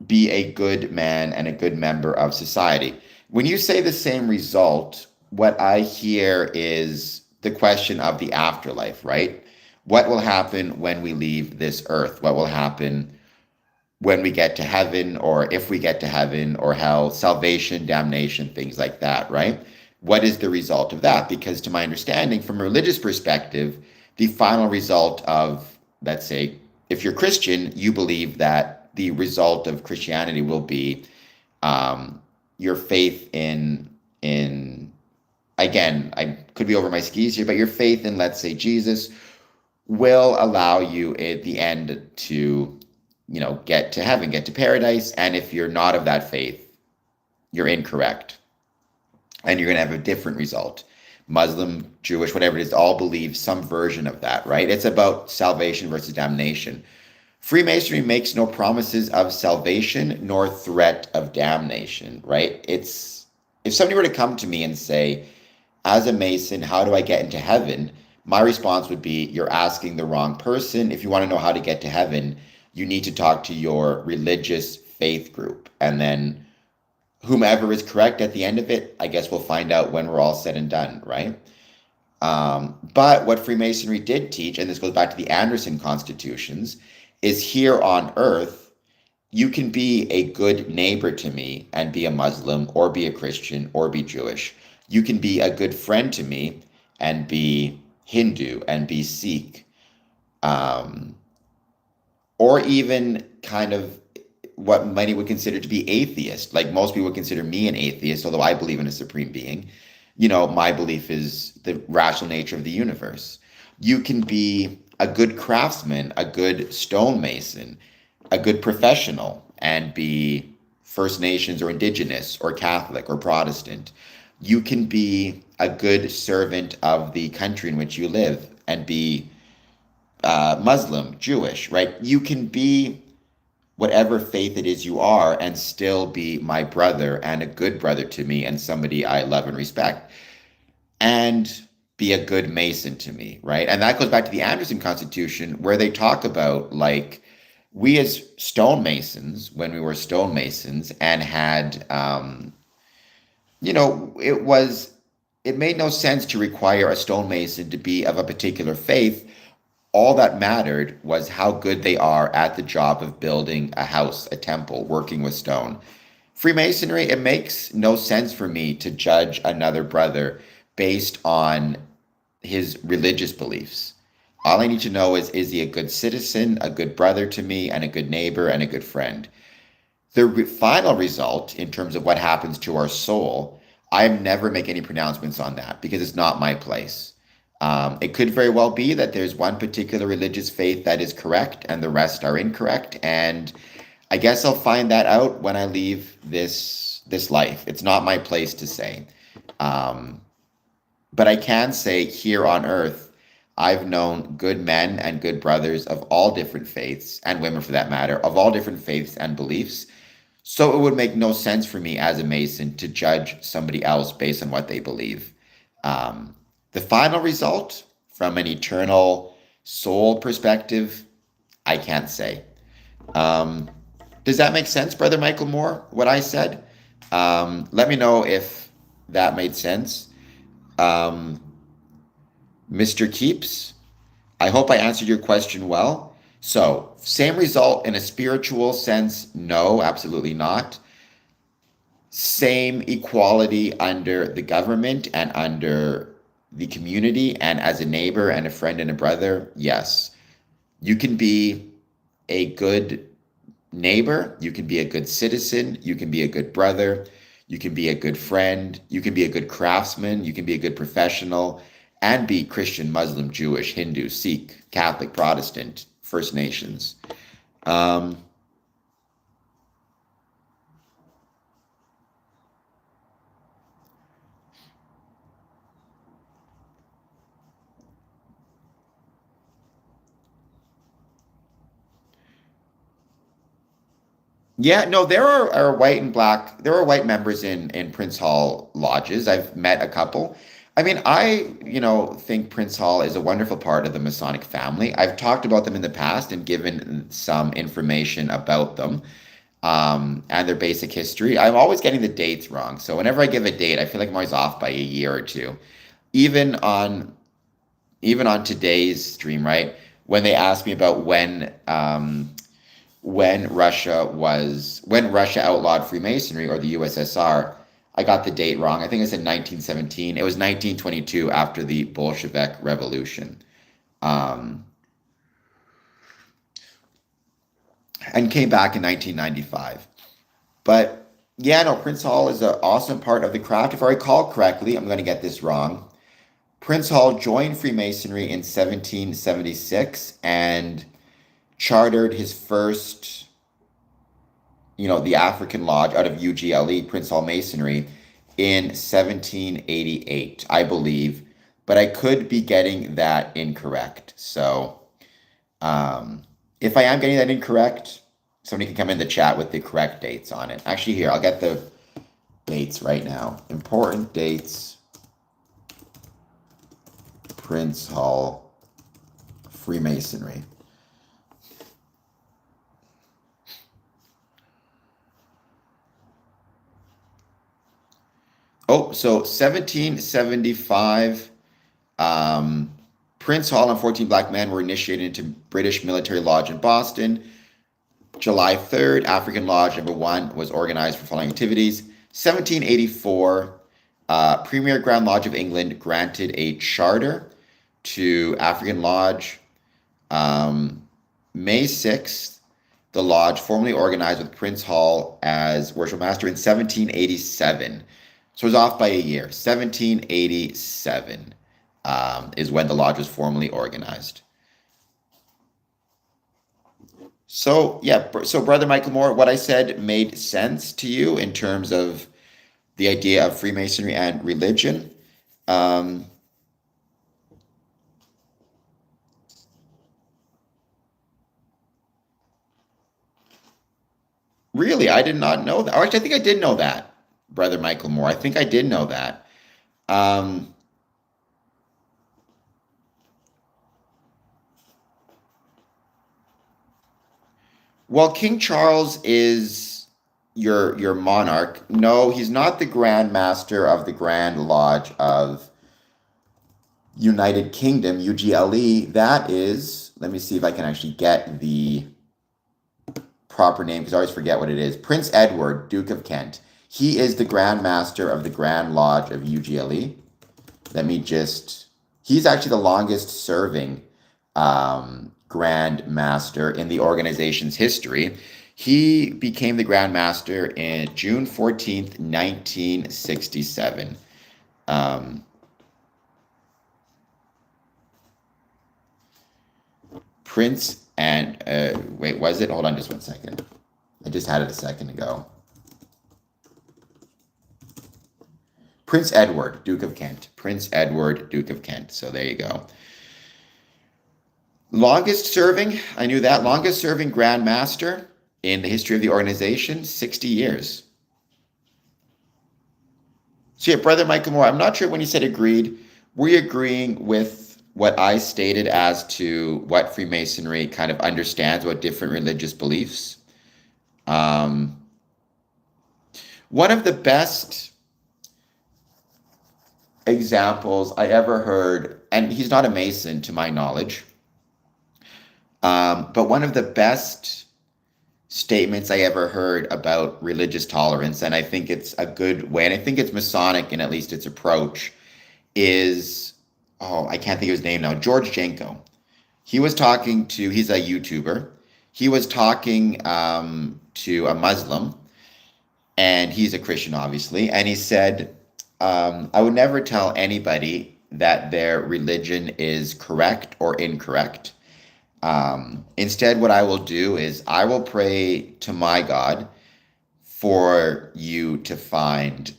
be a good man and a good member of society. When you say the same result, what I hear is the question of the afterlife, right? What will happen when we leave this earth? What will happen when we get to heaven, or if we get to heaven, or hell, salvation, damnation, things like that, right? What is the result of that? Because to my understanding, from a religious perspective, the final result of, let's say, if you're Christian, you believe that the result of Christianity will be your faith in again, I could be over my skis here, but your faith in, let's say, Jesus will allow you at the end to, get to heaven, get to paradise. And if you're not of that faith, you're incorrect. And you're going to have a different result. Muslim, Jewish, whatever it is, all believe some version of that, right? It's about salvation versus damnation. Freemasonry makes no promises of salvation nor threat of damnation, right? It's, if somebody were to come to me and say, as a Mason, how do I get into heaven? My response would be, you're asking the wrong person. If you want to know how to get to heaven, you need to talk to your religious faith group. And then whomever is correct at the end of it, I guess we'll find out when we're all said and done, right? But what Freemasonry did teach, and this goes back to the Anderson constitutions, is here on earth, you can be a good neighbor to me and be a Muslim or be a Christian or be Jewish. You can be a good friend to me and be Hindu and be Sikh, or even kind of what many would consider to be atheist. Like most people would consider me an atheist, although I believe in a supreme being. My belief is the rational nature of the universe. You can be a good craftsman, a good stonemason, a good professional, and be First Nations or Indigenous or Catholic or Protestant. You can be a good servant of the country in which you live and be Muslim, Jewish, right? You can be whatever faith it is you are and still be my brother and a good brother to me and somebody I love and respect, and be a good Mason to me, right? And that goes back to the Anderson Constitution, where they talk about, like, we as stonemasons, when we were stonemasons and had it made no sense to require a stonemason to be of a particular faith. All that mattered was how good they are at the job of building a house, a temple, working with stone. Freemasonry, it makes no sense for me to judge another brother based on his religious beliefs. All I need to know is he a good citizen, a good brother to me, and a good neighbor, and a good friend? The final result, in terms of what happens to our soul, I never make any pronouncements on that because it's not my place. It could very well be that there's one particular religious faith that is correct and the rest are incorrect, and I guess I'll find that out when I leave this life. It's not my place to say. But I can say here on earth, I've known good men and good brothers of all different faiths, and women for that matter, of all different faiths and beliefs. So it would make no sense for me as a Mason to judge somebody else based on what they believe. The final result, from an eternal soul perspective, I can't say. Does that make sense, Brother Michael Moore, what I said? Let me know if that made sense. Um, Mr. Keeps, I hope I answered your question well. So, same result in a spiritual sense? No, absolutely not. Same equality under the government and under the community and as a neighbor and a friend and a brother? Yes. You can be a good neighbor, you can be a good citizen, you can be a good brother, you can be a good friend, you can be a good craftsman, you can be a good professional, and be Christian, Muslim, Jewish, Hindu, Sikh, Catholic, Protestant, First Nations. Um, Yeah, no, are white and black. There are white members in Prince Hall lodges. I've met a couple. I mean, think Prince Hall is a wonderful part of the Masonic family. I've talked about them in the past and given some information about them, and their basic history. I'm always getting the dates wrong. So whenever I give a date, I feel like I'm always off by a year or two. Even on even on today's stream, right? When they asked me about when Russia outlawed Freemasonry or the USSR. I got the date wrong. I think it's in 1917. It was 1922 after the Bolshevik Revolution, um, and came back in 1995. But yeah, no, Prince Hall is an awesome part of the craft. If I recall correctly, I'm going to get this wrong. Prince Hall joined Freemasonry in 1776 and chartered his first the African Lodge out of UGLE, Prince Hall Masonry, in 1788, I believe, but I could be getting that incorrect. So, if I am getting that incorrect, somebody can come in the chat with the correct dates on it. Actually, here, I'll get the dates right now. Important dates, Prince Hall, Freemasonry. Oh, so 1775, Prince Hall and 14 black men were initiated into British Military Lodge in Boston. July 3rd, African Lodge number 1 was organized for following activities. 1784, Premier Grand Lodge of England granted a charter to African Lodge. May 6th, the lodge formally organized with Prince Hall as worship master in 1787. So it was off by a year. 1787 is when the lodge was formally organized. So, yeah, so Brother Michael Moore, what I said made sense to you in terms of the idea of Freemasonry and religion. Really, I did not know that. Or actually, I think I did know that, Brother Michael Moore. I think I did know that. Um, well, King Charles is your monarch. No, he's not the Grand Master of the Grand Lodge of United Kingdom, UGLE. That is, let me see if I can actually get the proper name because I always forget what it is. Prince Edward, Duke of Kent. He is the Grand Master of the Grand Lodge of UGLE. He's actually the longest serving Grand Master in the organization's history. He became the Grand Master in June 14th, 1967. Prince and, wait, was it? Hold on just one second. I just had it a second ago. Prince Edward, Duke of Kent. Prince Edward, Duke of Kent. So there you go. Longest serving, I knew that. Longest serving Grand Master in the history of the organization, 60 years. So yeah, Brother Michael Moore, I'm not sure when you said agreed, were you agreeing with what I stated as to what Freemasonry kind of understands, what different religious beliefs? One of the best examples I ever heard, and he's not a Mason to my knowledge, but one of the best statements I ever heard about religious tolerance, and I think it's a good way, and I think it's Masonic in at least its approach, is, oh, I can't think of his name now, George Janko. He's a YouTuber. He was talking to a Muslim, and he's a Christian, obviously, and he said, I would never tell anybody that their religion is correct or incorrect. Instead, what I will do is I will pray to my God for you to find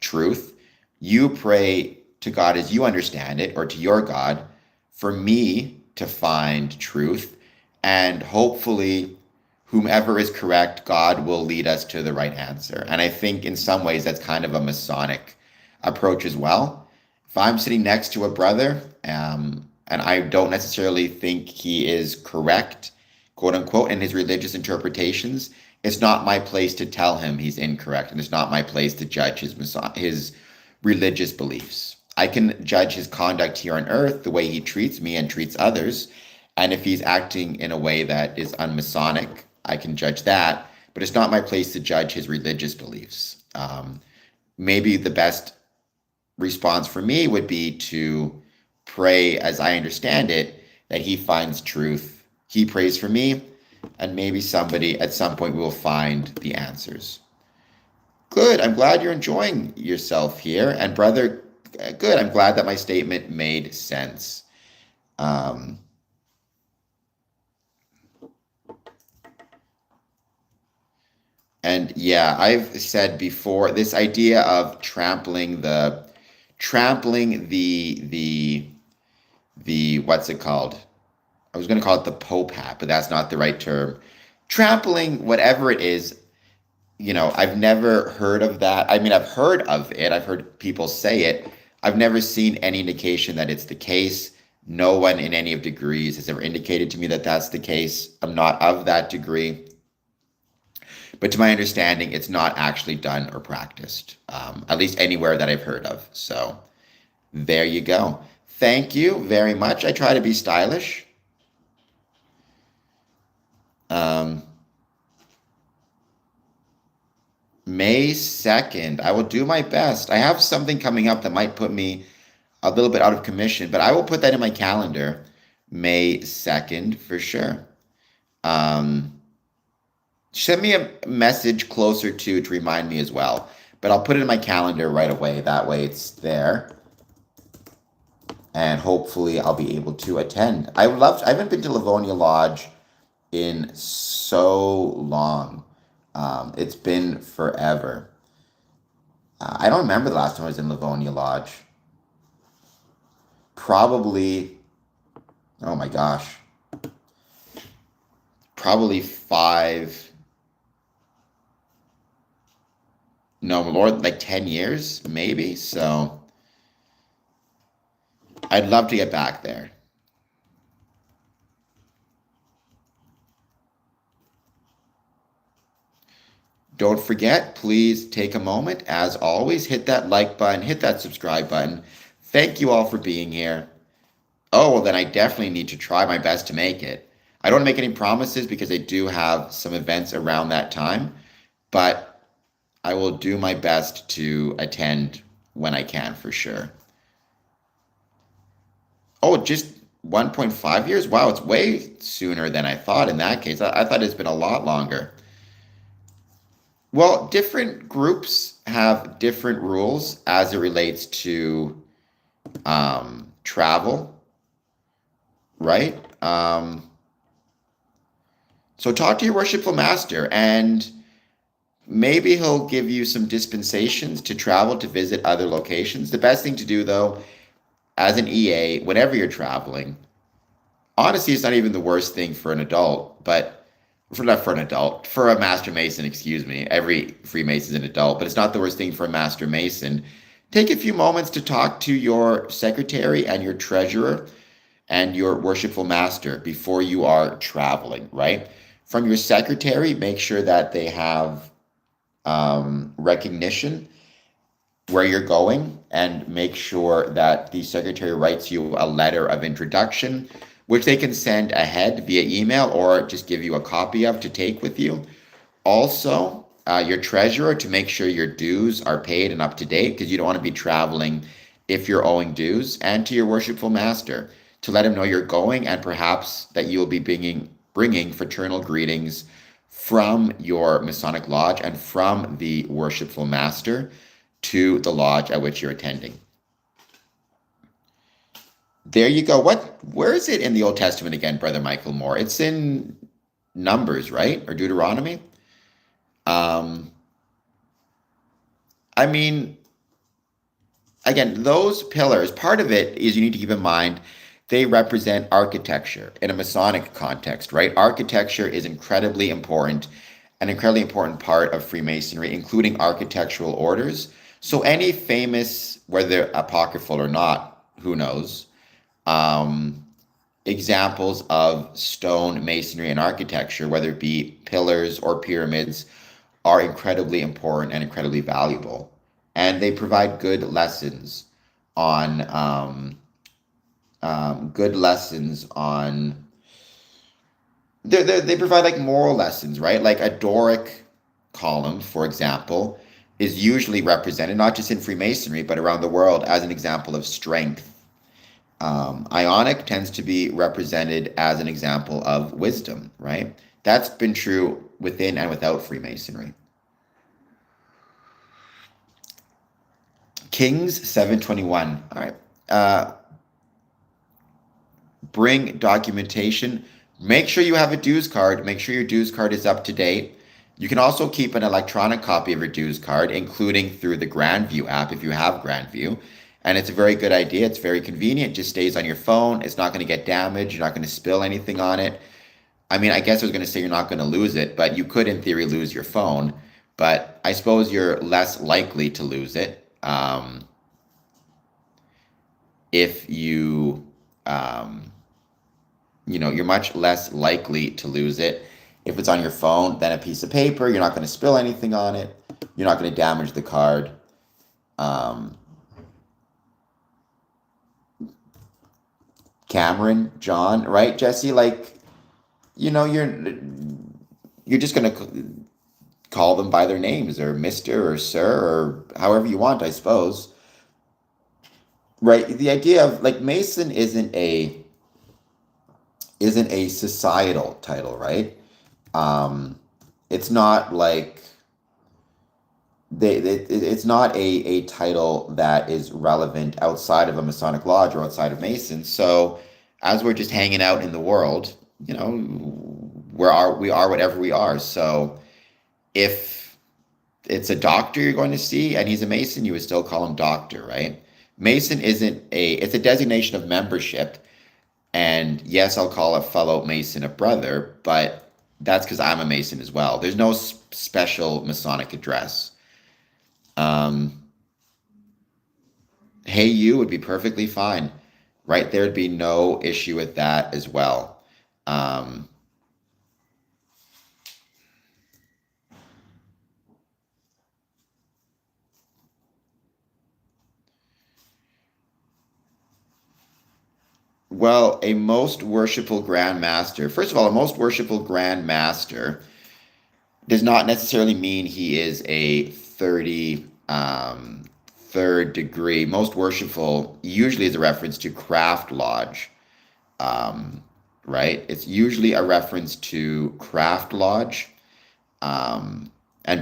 truth. You pray to God as you understand it, or to your God, for me to find truth. And hopefully, whomever is correct, God will lead us to the right answer. And I think in some ways that's kind of a Masonic approach as well. If I'm sitting next to a brother, and I don't necessarily think he is correct, quote unquote, in his religious interpretations, it's not my place to tell him he's incorrect, and it's not my place to judge his religious beliefs. I can judge his conduct here on earth, the way he treats me and treats others, and if he's acting in a way that is un-Masonic, I can judge that, but it's not my place to judge his religious beliefs. Maybe the best response for me would be to pray, as I understand it, that he finds truth. He prays for me, and maybe somebody at some point will find the answers. Good. I'm glad you're enjoying yourself here. And brother, good. I'm glad that my statement made sense. And yeah, I've said before, this idea of trampling the what's it called? I was going to call it the Pope hat, but that's not the right term. Trampling whatever it is, I've never heard of that. I mean, I've heard of it. I've heard people say it. I've never seen any indication that it's the case. No one in any of degrees has ever indicated to me that that's the case. I'm not of that degree. But to my understanding, it's not actually done or practiced, at least anywhere that I've heard of. So there you go. Thank you very much. I try to be stylish. May 2nd, I will do my best. I have something coming up that might put me a little bit out of commission, but I will put that in my calendar, May 2nd, for sure. Send me a message closer to remind me as well, but I'll put it in my calendar right away. That way it's there, and hopefully I'll be able to attend. I haven't been to Livonia Lodge in so long. It's been forever. I don't remember the last time I was in Livonia Lodge. Probably, oh my gosh, probably like 10 years, maybe. So I'd love to get back there. Don't forget, please take a moment, as always, hit that like button, hit that subscribe button. Thank you all for being here. Oh, well, then I definitely need to try my best to make it. I don't make any promises because I do have some events around that time, but I will do my best to attend when I can, for sure. Oh, just 1.5 years? Wow, it's way sooner than I thought in that case. I thought it's been a lot longer. Well, different groups have different rules as it relates to travel, right? So talk to your worshipful master, and maybe he'll give you some dispensations to travel to visit other locations. The best thing to do, though, as an EA, whenever you're traveling, honestly, it's not even the worst thing for an adult, but for a Master Mason, excuse me. Every Freemason is an adult, but it's not the worst thing for a Master Mason. Take a few moments to talk to your secretary and your treasurer and your worshipful master before you are traveling, right? From your secretary, make sure that they have recognition where you're going, and make sure that the secretary writes you a letter of introduction, which they can send ahead via email or just give you a copy of to take with you. Also, your treasurer to make sure your dues are paid and up to date, because you don't want to be traveling if you're owing dues, and to your worshipful master to let him know you're going, and perhaps that you will be bringing fraternal greetings from your Masonic lodge and from the worshipful master to the lodge at which you're attending. There you go. Where is it in the Old Testament again, Brother Michael Moore? It's in Numbers, right? Or Deuteronomy? Um, I mean, again, those pillars, part of it is you need to keep in mind they represent architecture in a Masonic context, right? Architecture is incredibly important, an incredibly important part of Freemasonry, including architectural orders. So any famous, whether apocryphal or not, who knows, um, examples of stone masonry and architecture, whether it be pillars or pyramids, are incredibly important and incredibly valuable. And they provide on good lessons on they provide like moral lessons, right? Like a Doric column, for example, is usually represented not just in Freemasonry but around the world as an example of strength. Ionic tends to be represented as an example of wisdom, right? That's been true within and without Freemasonry. Kings 721. All right. Bring documentation. Make sure you have a dues card. Make sure your dues card is up to date. You can also keep an electronic copy of your dues card, including through the Grandview app if you have Grandview. And it's a very good idea. It's very convenient. It just stays on your phone. It's not going to get damaged. You're not going to spill anything on it. I mean, I guess I was going to say you're not going to lose it, but you could, in theory, lose your phone. But I suppose you're less likely to lose it if um, you're much less likely to lose it if it's on your phone than a piece of paper. You're not going to spill anything on it. You're not going to damage the card. Cameron, John, right, Jesse? Like, you're just going to call them by their names, or Mr. or Sir, or however you want, I suppose. Right? The idea of like Mason isn't a societal title, right? It's not like it's not a title that is relevant outside of a Masonic lodge or outside of Masons. So as we're just hanging out in the world, we are whatever we are. So if it's a doctor you're going to see and he's a Mason, you would still call him doctor, right? Mason it's a designation of membership. And yes, I'll call a fellow Mason a brother, but that's because I'm a Mason as well. There's no special Masonic address. Hey, you would be perfectly fine, right? There'd be no issue with that as well. Well, a most worshipful Grand Master. First of all, a most worshipful Grand Master does not necessarily mean he is a 33rd degree. Most worshipful usually is a reference to craft lodge, right? It's usually a reference to craft lodge, and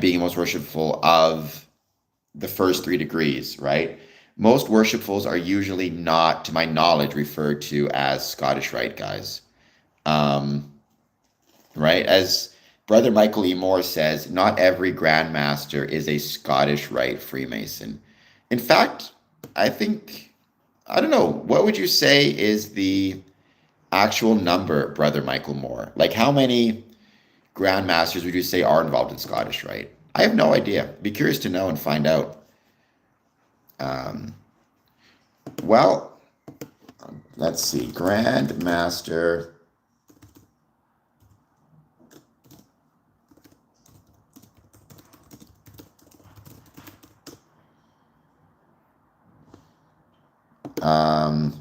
being most worshipful of the first 3 degrees, right? Most worshipfuls are usually not, to my knowledge, referred to as Scottish Rite guys. Right? As Brother Michael E. Moore says, not every Grand Master is a Scottish Rite Freemason. In fact, I don't know, what would you say is the actual number, Brother Michael Moore? Like, how many Grand Masters would you say are involved in Scottish Rite? I have no idea. Be curious to know and find out. Well, let's see. Grand Master. Um,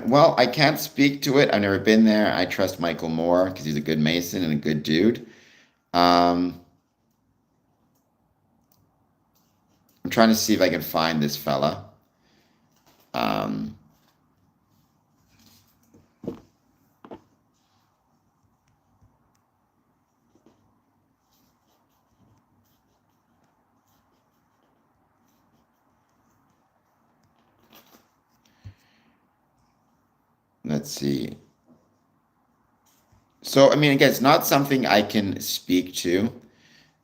Well, I can't speak to it. I've never been there. I trust Michael Moore because he's a good Mason and a good dude. Um, I'm trying to see if I can find this fella. Um, let's see. So, I mean, again, it's not something I can speak to.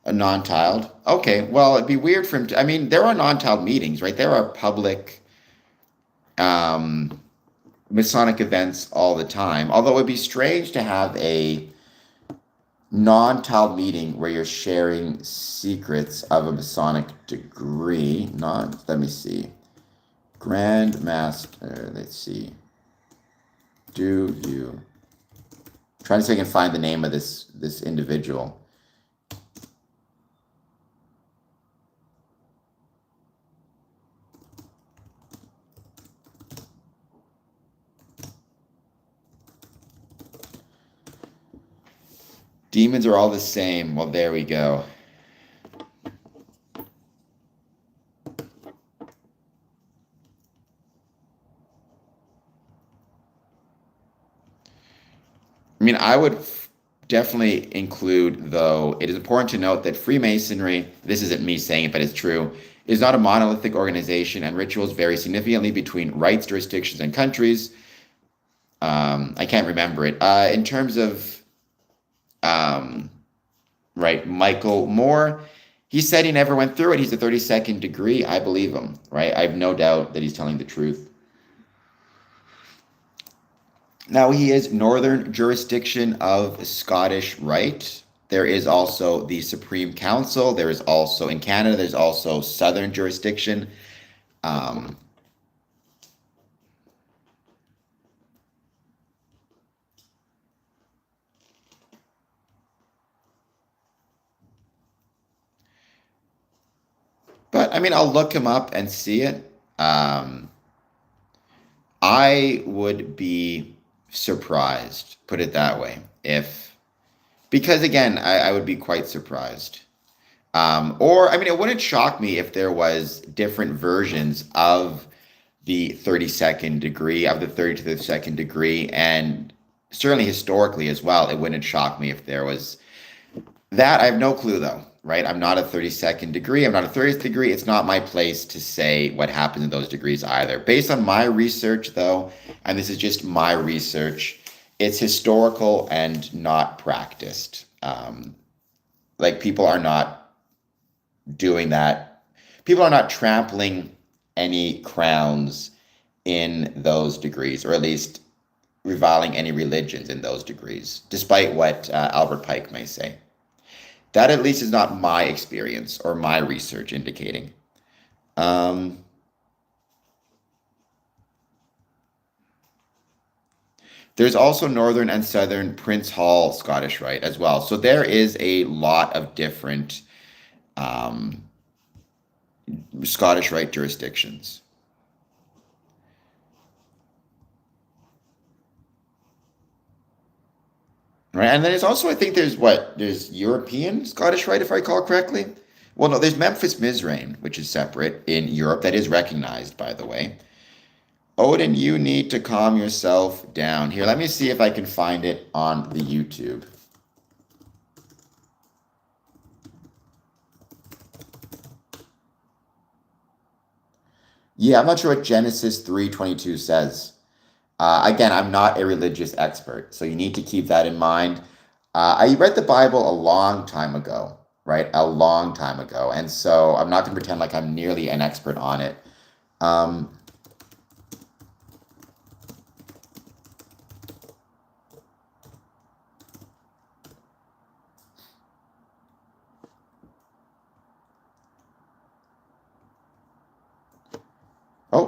A non-tiled. Okay, well, it'd be weird for him to, I mean, there are non-tiled meetings, right? There are public um, Masonic events all the time. Although it would be strange to have a non-tiled meeting where you're sharing secrets of a Masonic degree. Not, let me see. Grand Master, let's see. Do you? Trying to see if I can find the name of this individual. Demons are all the same. Well, there we go. I mean, I would definitely include, though, it is important to note that Freemasonry, this isn't me saying it, but it's true, is not a monolithic organization, and rituals vary significantly between rites, jurisdictions, and countries. I can't remember it. In terms of, um, right, Michael Moore, he said he never went through it. He's a 32nd degree. I believe him, right? I have no doubt that he's telling the truth. Now, he is northern jurisdiction of Scottish Rite. There is also the Supreme Council. There is also, in Canada, there's also southern jurisdiction. Um, but, I mean, I'll look him up and see it. I would be surprised, put it that way, if, because again, I would be quite surprised. Or, I mean, it wouldn't shock me if there was different versions of the 32nd degree, of the 32nd degree, and certainly historically as well. It wouldn't shock me if there was that. I have no clue though, right? I'm not a 32nd degree. I'm not a 30th degree. It's not my place to say what happens in those degrees either. Based on my research though, and this is just my research, it's historical and not practiced. Like people are not doing that. People are not trampling any crowns in those degrees, or at least reviling any religions in those degrees, despite what Albert Pike may say. That at least is not my experience or my research indicating. Um, there's also Northern and Southern Prince Hall Scottish Rite as well. So there is a lot of different um, Scottish Rite jurisdictions. Right. And then there's also, I think there's European Scottish Rite, if I recall correctly. Well, no, there's Memphis Mizraim, which is separate in Europe, that is recognized, by the way. Odin, you need to calm yourself down. Here, let me see if I can find it on the YouTube. Yeah, I'm not sure what Genesis 3:22 says. Again, I'm not a religious expert, so you need to keep that in mind. I read the Bible a long time ago, right? A long time ago. And so I'm not going to pretend like I'm nearly an expert on it. Um,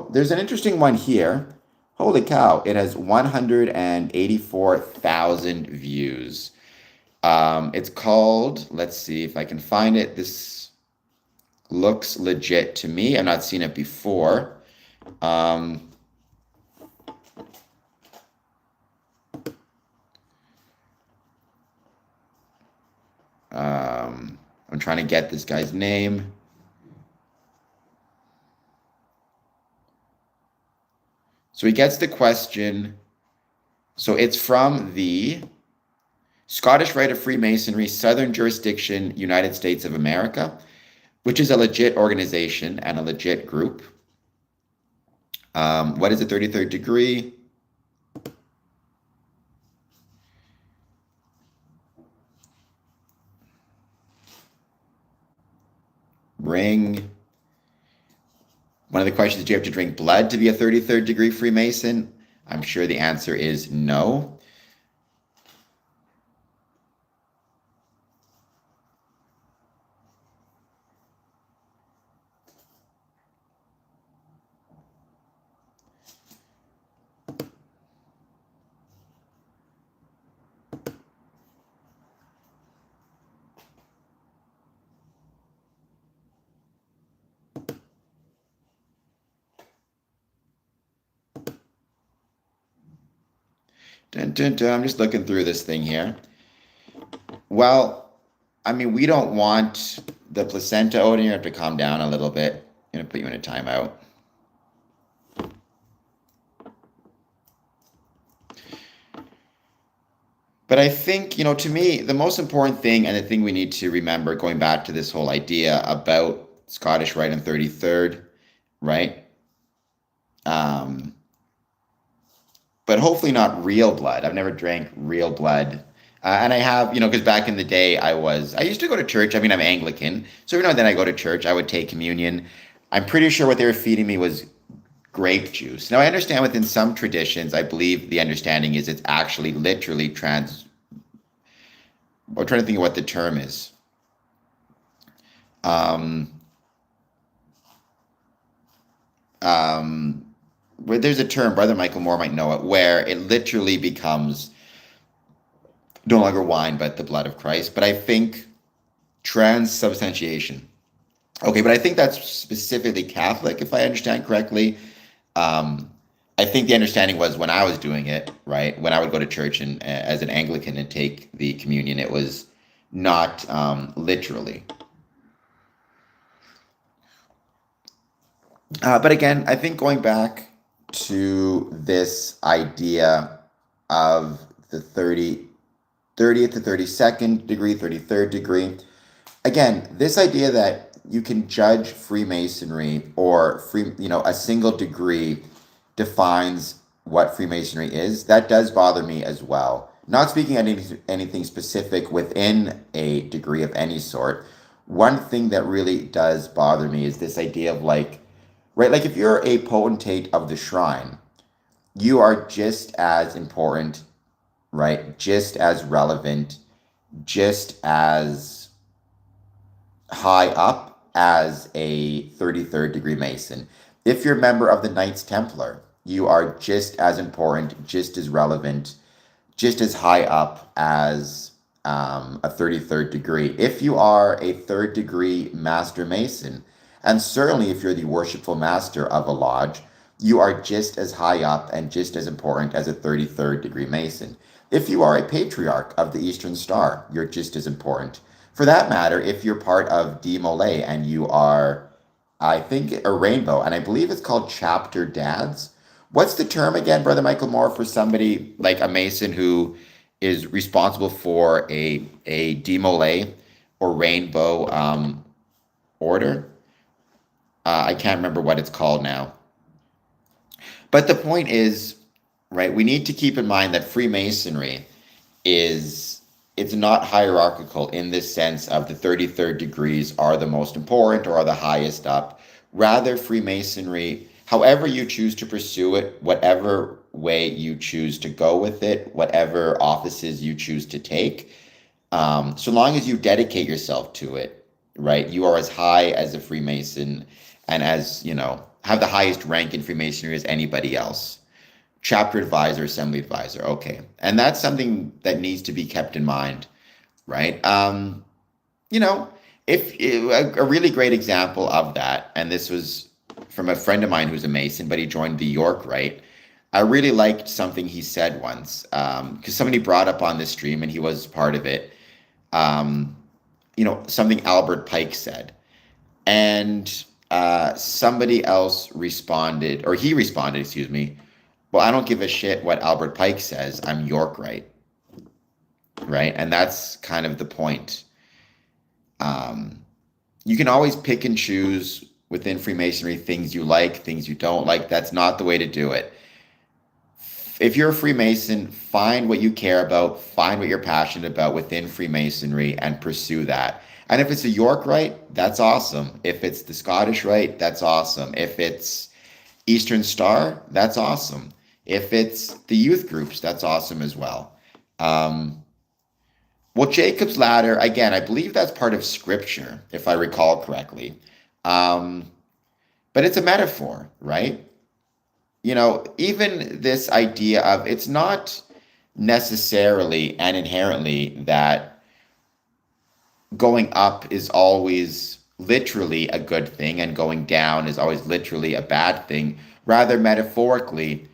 So there's an interesting one here. Holy cow, it has 184,000 views. It's called, let's see if I can find it. This looks legit to me. I've not seen it before. Um, I'm trying to get this guy's name. So he gets the question. So it's from the Scottish Rite of Freemasonry, Southern Jurisdiction, United States of America, which is a legit organization and a legit group. What is the 33rd degree? Ring. One of the questions, do you have to drink blood to be a 33rd degree Freemason? I'm sure the answer is no. Dun, dun, dun. I'm just looking through this thing here. Well, I mean, we don't want the placenta. Odin, you have to calm down a little bit. I'm going to put you in a timeout. But I think, to me, the most important thing and the thing we need to remember, going back to this whole idea about Scottish Rite and 33rd, right? Um, but hopefully not real blood. I've never drank real blood. And I have, because back in the day I used to go to church. I mean, I'm Anglican. So every now and then I go to church, I would take communion. I'm pretty sure what they were feeding me was grape juice. Now I understand within some traditions, I believe the understanding is it's actually literally I'm trying to think of what the term is. Um, where there's a term, Brother Michael Moore might know it, where it literally becomes no longer wine, but the blood of Christ. But I think transubstantiation. Okay, but I think that's specifically Catholic, if I understand correctly. Um, I think the understanding was when I was doing it, right, when I would go to church and as an Anglican and take the communion, it was not literally. But again, I think going back to this idea of the 30th to 32nd degree, 33rd degree, again, this idea that you can judge Freemasonry or a single degree defines what Freemasonry is, that does bother me as well. Not speaking anything specific within a degree of any sort. One thing that really does bother me is this idea of right, like if you're a potentate of the shrine, you are just as important, right? Just as relevant, just as high up as a 33rd degree Mason. If you're a member of the Knights Templar, you are just as important, just as relevant, just as high up as a 33rd degree. If you are a third degree Master Mason, and certainly if you're the worshipful master of a lodge, you are just as high up and just as important as a 33rd degree Mason. If you are a patriarch of the Eastern Star, you're just as important. For that matter, if you're part of D Mole and you are, I think, a rainbow, and I believe it's called chapter dads. What's the term again, Brother Michael Moore, for somebody like a Mason who is responsible for a D Mole or rainbow order? I can't remember what it's called now. But the point is, right, we need to keep in mind that Freemasonry it's not hierarchical in this sense of the 33rd degrees are the most important or are the highest up. Rather, Freemasonry, however you choose to pursue it, whatever way you choose to go with it, whatever offices you choose to take, so long as you dedicate yourself to it, right, you are as high as a Freemason and as, have the highest rank in Freemasonry as anybody else. Chapter advisor, assembly advisor. Okay. And that's something that needs to be kept in mind, right? You know, if a really great example of that, and this was from a friend of mine who's a Mason, but he joined the York Rite. I really liked something he said once, because somebody brought up on this stream, and he was part of it. Um, something Albert Pike said, and somebody else responded, or he responded, excuse me. Well, I don't give a shit what Albert Pike says. I'm York Rite, right? And that's kind of the point. You can always pick and choose within Freemasonry things you like, things you don't like. That's not the way to do it. If you're a Freemason, find what you care about, find what you're passionate about within Freemasonry and pursue that. And if it's a York Rite, that's awesome. If it's the Scottish Rite, that's awesome. If it's Eastern Star, that's awesome. If it's the youth groups, that's awesome as well. Well, Jacob's Ladder, again, I believe that's part of scripture, if I recall correctly. But it's a metaphor, right? Even this idea of it's not necessarily and inherently that going up is always literally a good thing and going down is always literally a bad thing. Rather, metaphorically,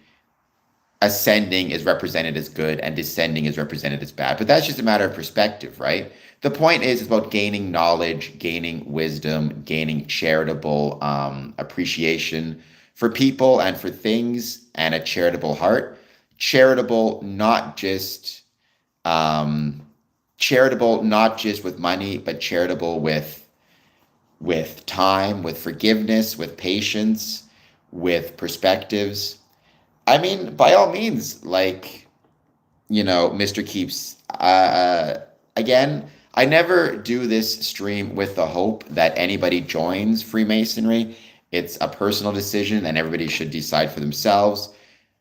ascending is represented as good and descending is represented as bad. But that's just a matter of perspective, right? The point is it's about gaining knowledge, gaining wisdom, gaining charitable appreciation for people and for things, and a charitable heart. Charitable, not just with money, but charitable with time, with forgiveness, with patience, with perspectives. I mean, by all means, Mr. Keeps, again, I never do this stream with the hope that anybody joins Freemasonry. It's a personal decision and everybody should decide for themselves.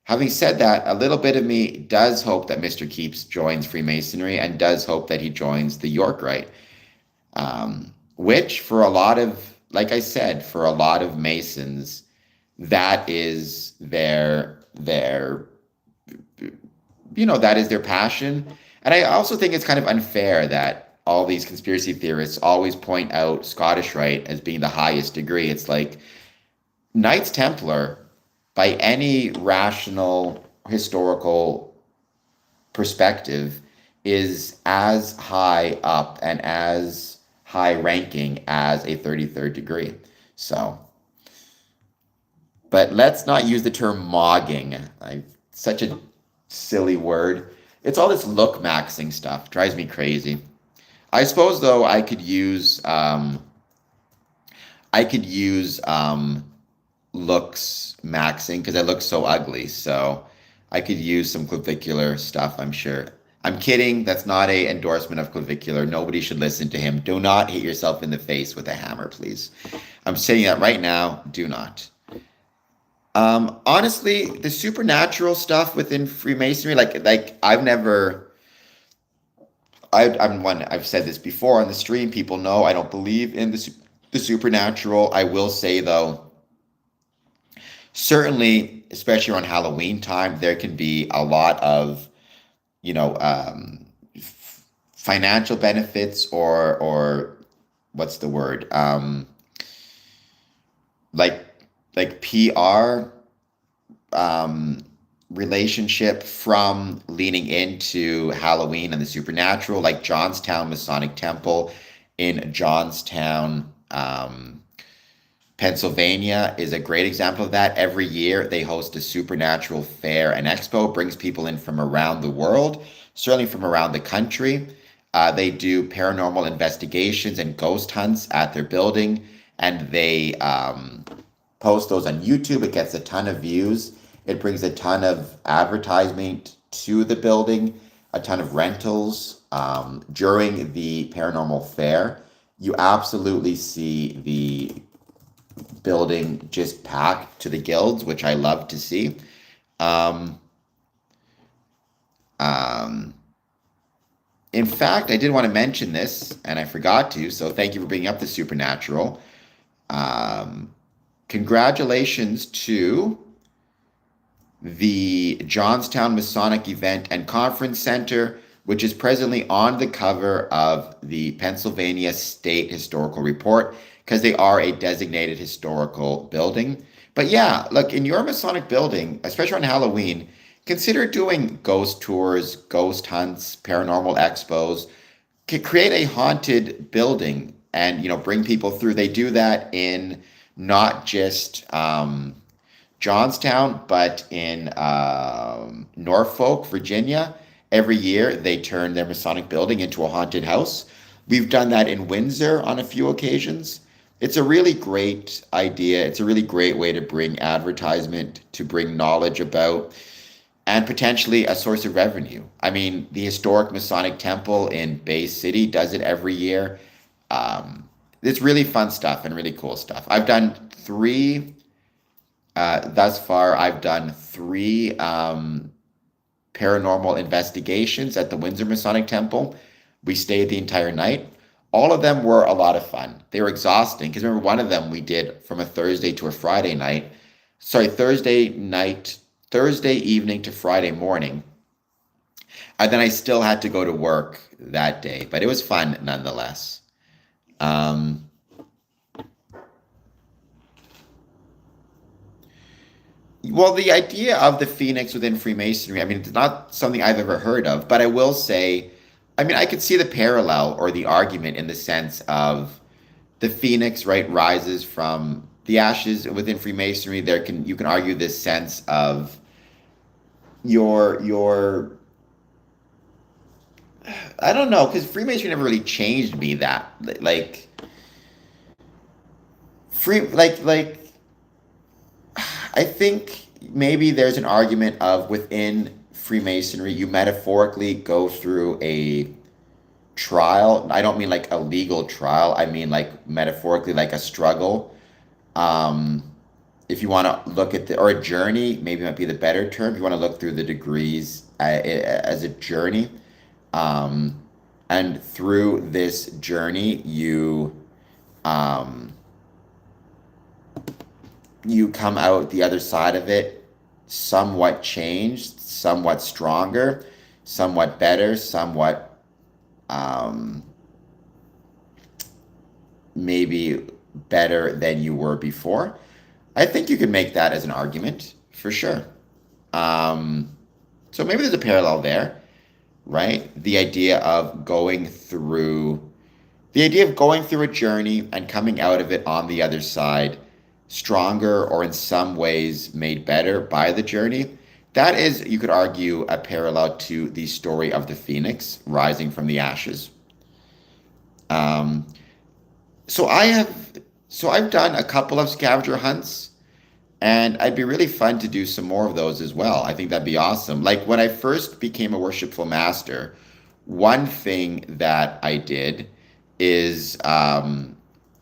Having said that, a little bit of me does hope that Mr. Keeps joins Freemasonry and does hope that he joins the York Rite, which for a lot of, like I said, for a lot of Masons, that is that is their passion. And I also think it's kind of unfair that all these conspiracy theorists always point out Scottish Rite as being the highest degree. It's like Knights Templar, by any rational historical perspective, is as high up and as high ranking as a 33rd degree. So, but let's not use the term mogging. Such a silly word. It's all this look maxing stuff. Drives me crazy. I suppose though I could use looks maxing because I look so ugly. So I could use some clavicular stuff, I'm sure. I'm kidding. That's not a endorsement of clavicular. Nobody should listen to him. Do not hit yourself in the face with a hammer, please. I'm saying that right now. Do not. Honestly, the supernatural stuff within Freemasonry, I've said this before on the stream. People know I don't believe in the supernatural. I will say though, certainly, especially around Halloween time, there can be a lot of, financial benefits or what's the word? Like PR relationship from leaning into Halloween and the supernatural, like Johnstown Masonic Temple in Johnstown, Pennsylvania is a great example of that. Every year they host a supernatural fair and expo, brings people in from around the world, certainly from around the country. They do paranormal investigations and ghost hunts at their building, and they post those on YouTube. It gets a ton of views. It brings a ton of advertisement to the building, a ton of rentals. During the paranormal fair, you absolutely see the building just packed to the gills, which I love to see. In fact, I did want to mention this, and I forgot to, so thank you for bringing up the supernatural. Because congratulations to the Johnstown Masonic Event and Conference Center, which is presently on the cover of the Pennsylvania State Historical Report because they are a designated historical building. But yeah, look, in your Masonic building, especially on Halloween, consider doing ghost tours, ghost hunts, paranormal expos. Create a haunted building and bring people through. They do that in not just Johnstown, but in Norfolk, Virginia. Every year, they turn their Masonic building into a haunted house. We've done that in Windsor on a few occasions. It's a really great idea. It's a really great way to bring advertisement, to bring knowledge about, and potentially a source of revenue. I mean, the historic Masonic Temple in Bay City does it every year. It's really fun stuff and really cool stuff. I've done three thus far. I've done three paranormal investigations at the Windsor Masonic Temple. We stayed the entire night. All of them were a lot of fun. They were exhausting because remember, one of them we did from a Thursday to a Friday night. Sorry, Thursday evening to Friday morning. And then I still had to go to work that day, but it was fun nonetheless. Well, the idea of the Phoenix within Freemasonry, I mean, it's not something I've ever heard of, but I will say, I mean, I could see the parallel or the argument in the sense of the Phoenix, right, rises from the ashes within Freemasonry. You can argue this sense of your I don't know, because Freemasonry never really changed me that like free like I think maybe there's an argument of within Freemasonry, you metaphorically go through a trial. I don't mean like a legal trial. I mean like metaphorically like a struggle. Um, if you want to look at or a journey, maybe might be the better term. If you want to look through the degrees as a journey. Um, and through this journey, um, you come out the other side of it somewhat changed, somewhat stronger, somewhat better, somewhat um, maybe better than you were before. I think you could make that as an argument for sure. Um, so maybe there's a parallel there, right? The idea of going through a journey and coming out of it on the other side stronger or in some ways made better by the journey. That is, you could argue, a parallel to the story of the phoenix rising from the ashes. Um, so I have, so I've done a couple of scavenger hunts, and I'd be really fun to do some more of those as well. I think that'd be awesome. Like when I first became a worshipful master, one thing that I did is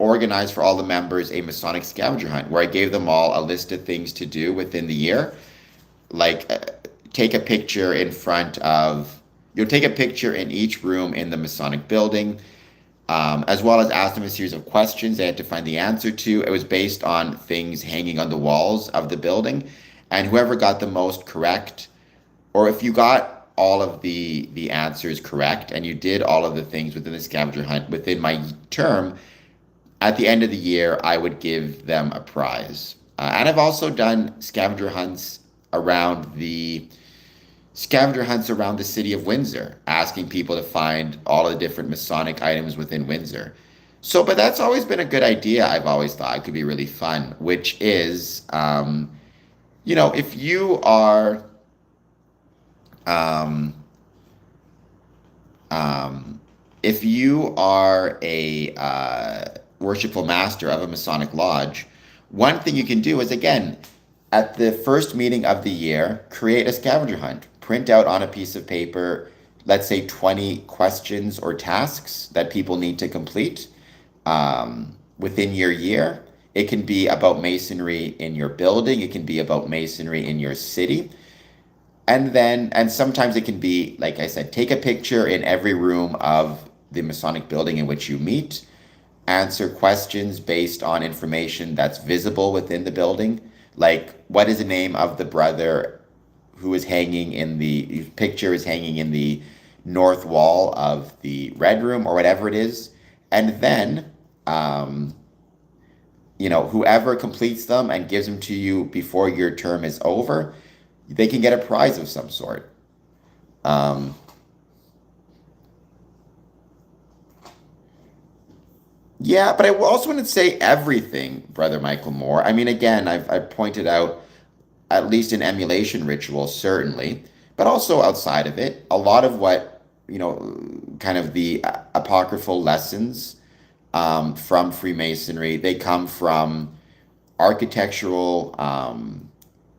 organize for all the members a Masonic scavenger hunt where I gave them all a list of things to do within the year. Like take a picture in front of, you'll take a picture in each room in the Masonic building, as well as ask them a series of questions they had to find the answer to. It was based on things hanging on the walls of the building, and whoever got the most correct, or if you got all of the answers correct and you did all of the things within the scavenger hunt within my term, at the end of the year, I would give them a prize. And I've also done scavenger hunts around the city of Windsor, asking people to find all of the different Masonic items within Windsor. So, but that's always been a good idea. I've always thought it could be really fun, which is, if you are, um, um, if you are a worshipful master of a Masonic lodge, one thing you can do is, again, at the first meeting of the year, create a scavenger hunt. Print out on a piece of paper, let's say 20 questions or tasks that people need to complete within your year. It can be about masonry in your building. It can be about masonry in your city. And sometimes it can be, like I said, take a picture in every room of the Masonic building in which you meet answer questions based on information that's visible within the building. Like, what is the name of the brother who is hanging in the picture is hanging in the north wall of the red room or whatever it is? And then, um, whoever completes them and gives them to you before your term is over, they can get a prize of some sort. Um, Yeah, but I also want to say everything, Brother Michael Moore. I mean, again, I've pointed out, at least in emulation rituals, certainly, but also outside of it, a lot of what, kind of the apocryphal lessons from Freemasonry, architectural,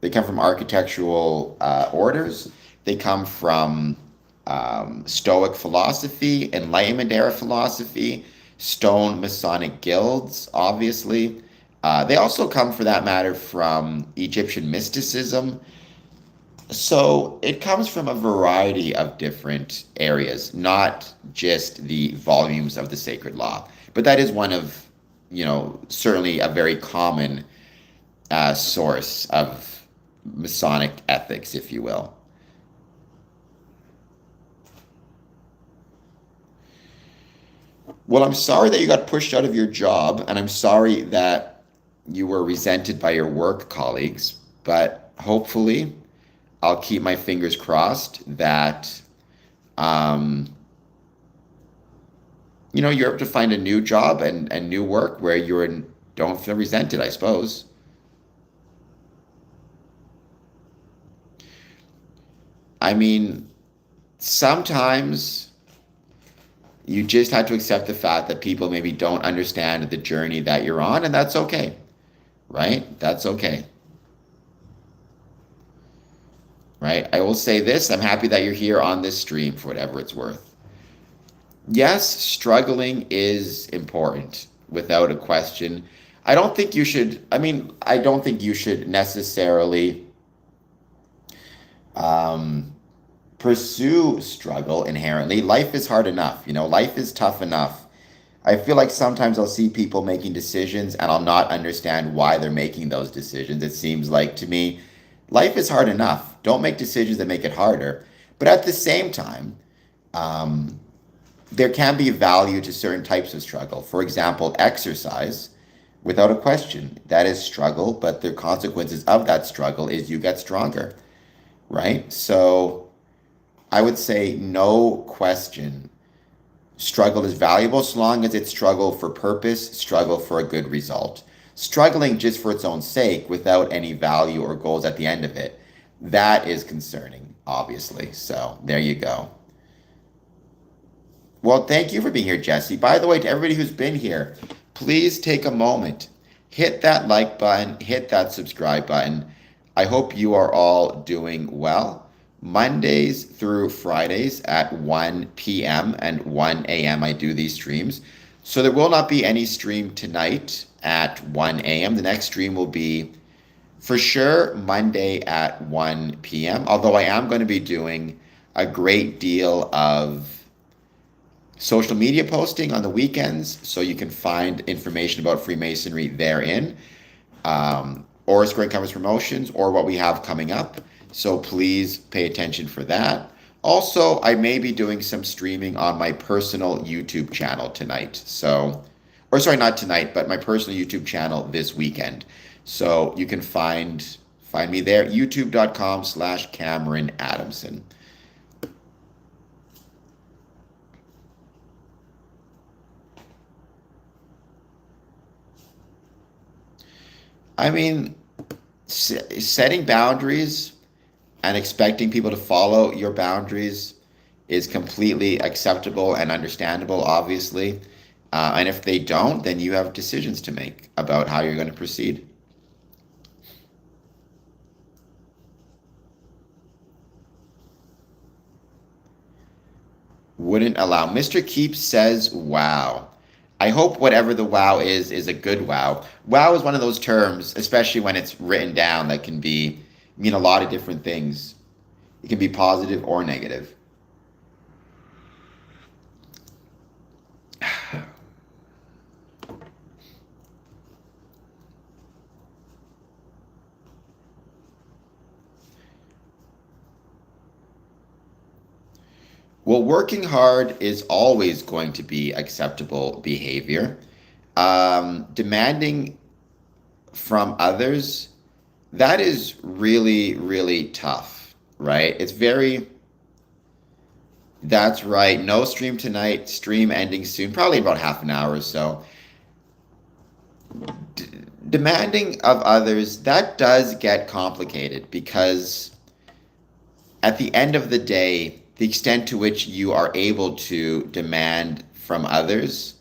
they come from architectural orders. They come from Stoic philosophy, Enlightenment era philosophy, Stone Masonic guilds, obviously. They also come, for that matter, from Egyptian mysticism. So it comes from a variety of different areas, not just the volumes of the sacred law. But that is one of, certainly a very common source of Masonic ethics, if you will. Well, I'm sorry that you got pushed out of your job, and I'm sorry that you were resented by your work colleagues, but hopefully I'll keep my fingers crossed that um, you're able to find a new job and new work where don't feel resented, I suppose. I mean, sometimes you just have to accept the fact that people maybe don't understand the journey that you're on, and that's okay, right? That's okay, right? I will say this, I'm happy that you're here on this stream for whatever it's worth. Yes, struggling is important, without a question. I don't think you should necessarily um, pursue struggle inherently. Life is hard enough, life is tough enough. I feel like sometimes I'll see people making decisions and I'll not understand why they're making those decisions. It seems like to me, life is hard enough. Don't make decisions that make it harder. But at the same time, um, there can be value to certain types of struggle. For example, exercise, without a question, that is struggle, but the consequences of that struggle is you get stronger, right? So I would say no question. Struggle is valuable so long as it's struggle for purpose, struggle for a good result. Struggling just for its own sake without any value or goals at the end of it, that is concerning, obviously. So there you go. Well, thank you for being here, Jesse. By the way, to everybody who's been here, please take a moment, hit that like button, hit that subscribe button. I hope you are all doing well. Mondays through Fridays at 1 p.m. and 1 a.m. I do these streams. So there will not be any stream tonight at 1 a.m. The next stream will be for sure Monday at 1 p.m. Although I am going to be doing a great deal of social media posting on the weekends, so you can find information about Freemasonry therein, or Square Compass promotions, or what we have coming up. So please pay attention for that. Also, I may be doing some streaming on my personal YouTube channel tonight. So, or sorry, not tonight, but my personal YouTube channel this weekend. So you can find me there, youtube.com/Cameron Adamson. I mean, setting boundaries and expecting people to follow your boundaries is completely acceptable and understandable, obviously. And if they don't, then you have decisions to make about how you're going to proceed. Wouldn't allow. Mr. Keep says, wow. I hope whatever the wow is a good wow. Wow is one of those terms, especially when it's written down, that can mean a lot of different things. It can be positive or negative. Well, working hard is always going to be acceptable behavior. Demanding from others, that is really, really tough, right? That's right. No stream tonight, stream ending soon, probably about half an hour or so. D Demanding of others, that does get complicated because at the end of the day, the extent to which you are able to demand from others,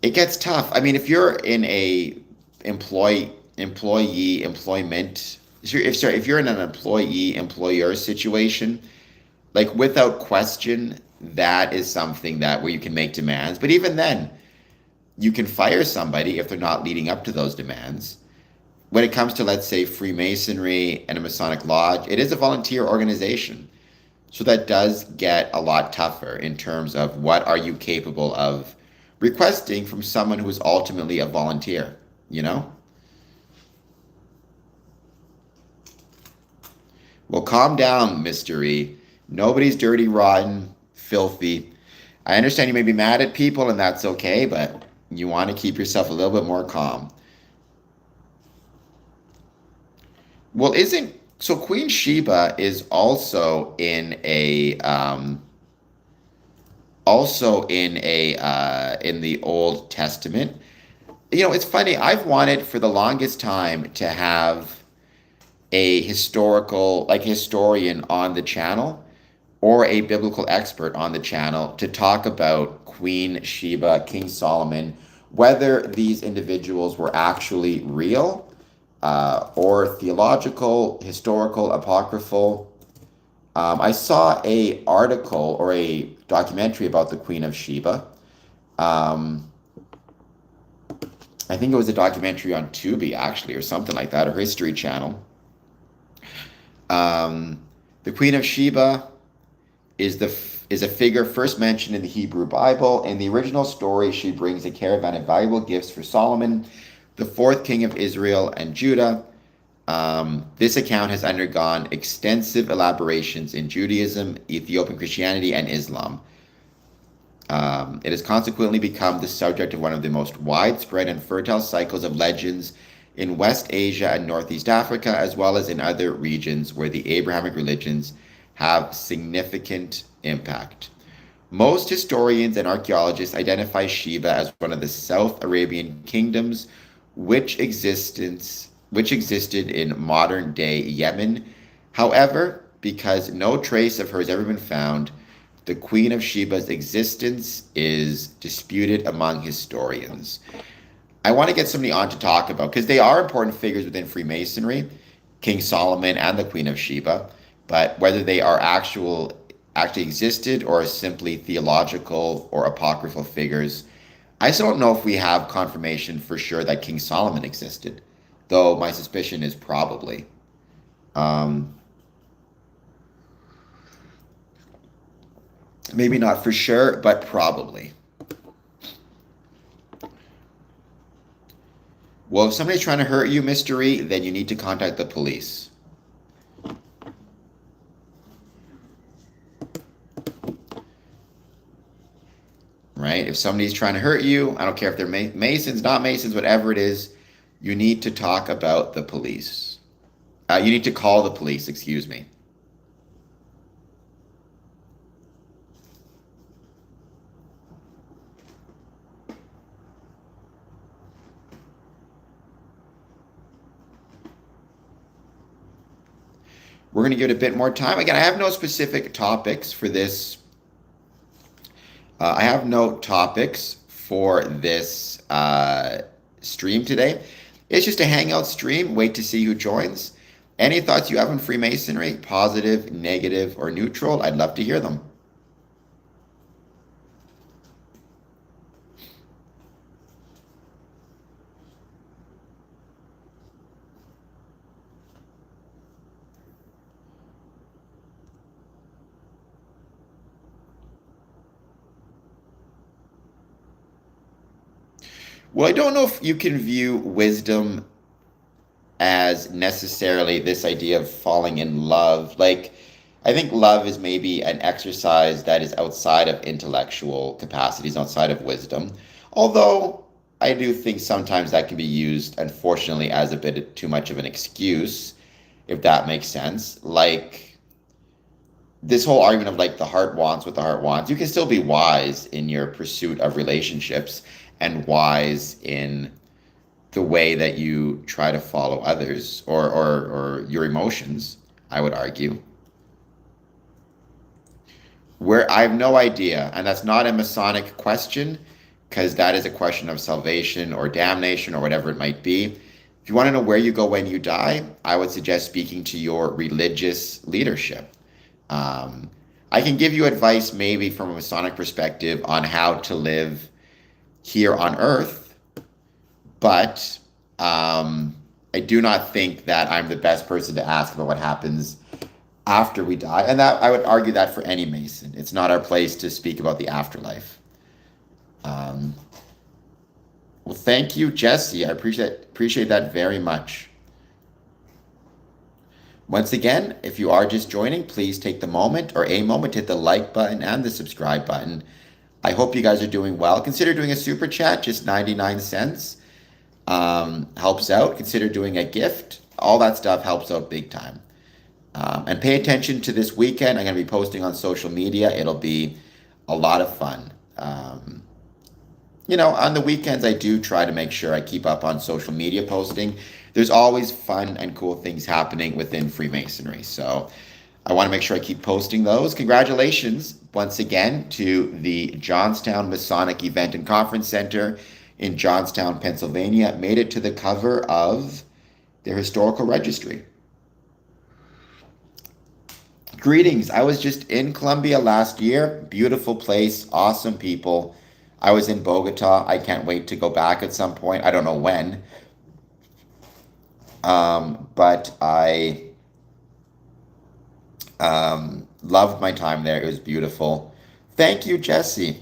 it gets tough. I mean, if you're in a employment, if you're in an employee employer situation, like without question, that is something that where you can make demands. But even then, you can fire somebody if they're not leading up to those demands. When it comes to, let's say, Freemasonry and a Masonic lodge, it is a volunteer organization. So that does get a lot tougher in terms of what are you capable of requesting from someone who is ultimately a volunteer, you know? Well, calm down, Mystery. Nobody's dirty, rotten, filthy. I understand you may be mad at people, and that's okay, but you want to keep yourself a little bit more calm. Well, isn't so Queen Sheba is also in the Old Testament. You know, it's funny. I've wanted for the longest time to have a historian on the channel or a biblical expert on the channel to talk about Queen Sheba, King Solomon, whether these individuals were actually real or theological, historical, apocryphal. I saw a article or a documentary about the Queen of Sheba. Um, I think it was a documentary on Tubi, actually, or something like that, or History Channel. The Queen of Sheba is a figure first mentioned in the Hebrew Bible. In the original story, she brings a caravan of valuable gifts for Solomon, the fourth king of Israel and Judah. This account has undergone extensive elaborations in Judaism, Ethiopian Christianity, and Islam. It has consequently become the subject of one of the most widespread and fertile cycles of legends in West Asia and Northeast Africa, as well as in other regions where the Abrahamic religions have significant impact. Most historians and archaeologists identify Sheba as one of the South Arabian kingdoms which existed in modern-day Yemen. However, because no trace of her has ever been found, the Queen of Sheba's existence is disputed among historians. I want to get somebody on to talk about, because they are important figures within Freemasonry, King Solomon and the Queen of Sheba, but whether they are actually existed or simply theological or apocryphal figures, I still don't know if we have confirmation for sure that King Solomon existed, though my suspicion is probably. Um, Maybe not for sure, but probably. Well, if somebody's trying to hurt you, Mystery, then you need to contact the police. Right? If somebody's trying to hurt you, I don't care if they're Masons, not Masons, whatever it is, you need to talk about the police. You need to call the police, excuse me. We're going to give it a bit more time. Again, I have no specific topics for this. I have no topics for this stream today. It's just a hangout stream. Wait to see who joins. Any thoughts you have on Freemasonry, positive, negative, or neutral? I'd love to hear them. Well, I don't know if you can view wisdom as necessarily this idea of falling in love. Like, I think love is maybe an exercise that is outside of intellectual capacities, outside of wisdom. Although I do think sometimes that can be used, unfortunately, as a bit too much of an excuse, if that makes sense. Like this whole argument of like the heart wants what the heart wants. You can still be wise in your pursuit of relationships and wise in the way that you try to follow others or your emotions, I would argue. Where I have no idea, and that's not a Masonic question, because that is a question of salvation or damnation or whatever it might be. If you want to know where you go when you die, I would suggest speaking to your religious leadership. Um, I can give you advice, maybe from a Masonic perspective, on how to live here on Earth, but I do not think that I'm the best person to ask about what happens after we die. And that I would argue that for any Mason. It's not our place to speak about the afterlife. Um, well, thank you, Jesse. I appreciate that very much. Once again, if you are just joining, please take the moment or a moment to hit the like button and the subscribe button. I hope you guys are doing well. Consider doing a super chat, just 99 cents. Helps out. Consider doing a gift. All that stuff helps out big time. And pay attention to this weekend. I'm going to be posting on social media. It'll be a lot of fun. On the weekends, I do try to make sure I keep up on social media posting. There's always fun and cool things happening within Freemasonry. So I want to make sure I keep posting those. Congratulations once again to the Johnstown Masonic Event and Conference Center in Johnstown, Pennsylvania. Made it to the cover of their historical registry. Greetings. I was just in Colombia last year. Beautiful place, awesome people. I was in Bogota. I can't wait to go back at some point. I don't know when. But I loved my time there. It was beautiful. Thank you, Jesse.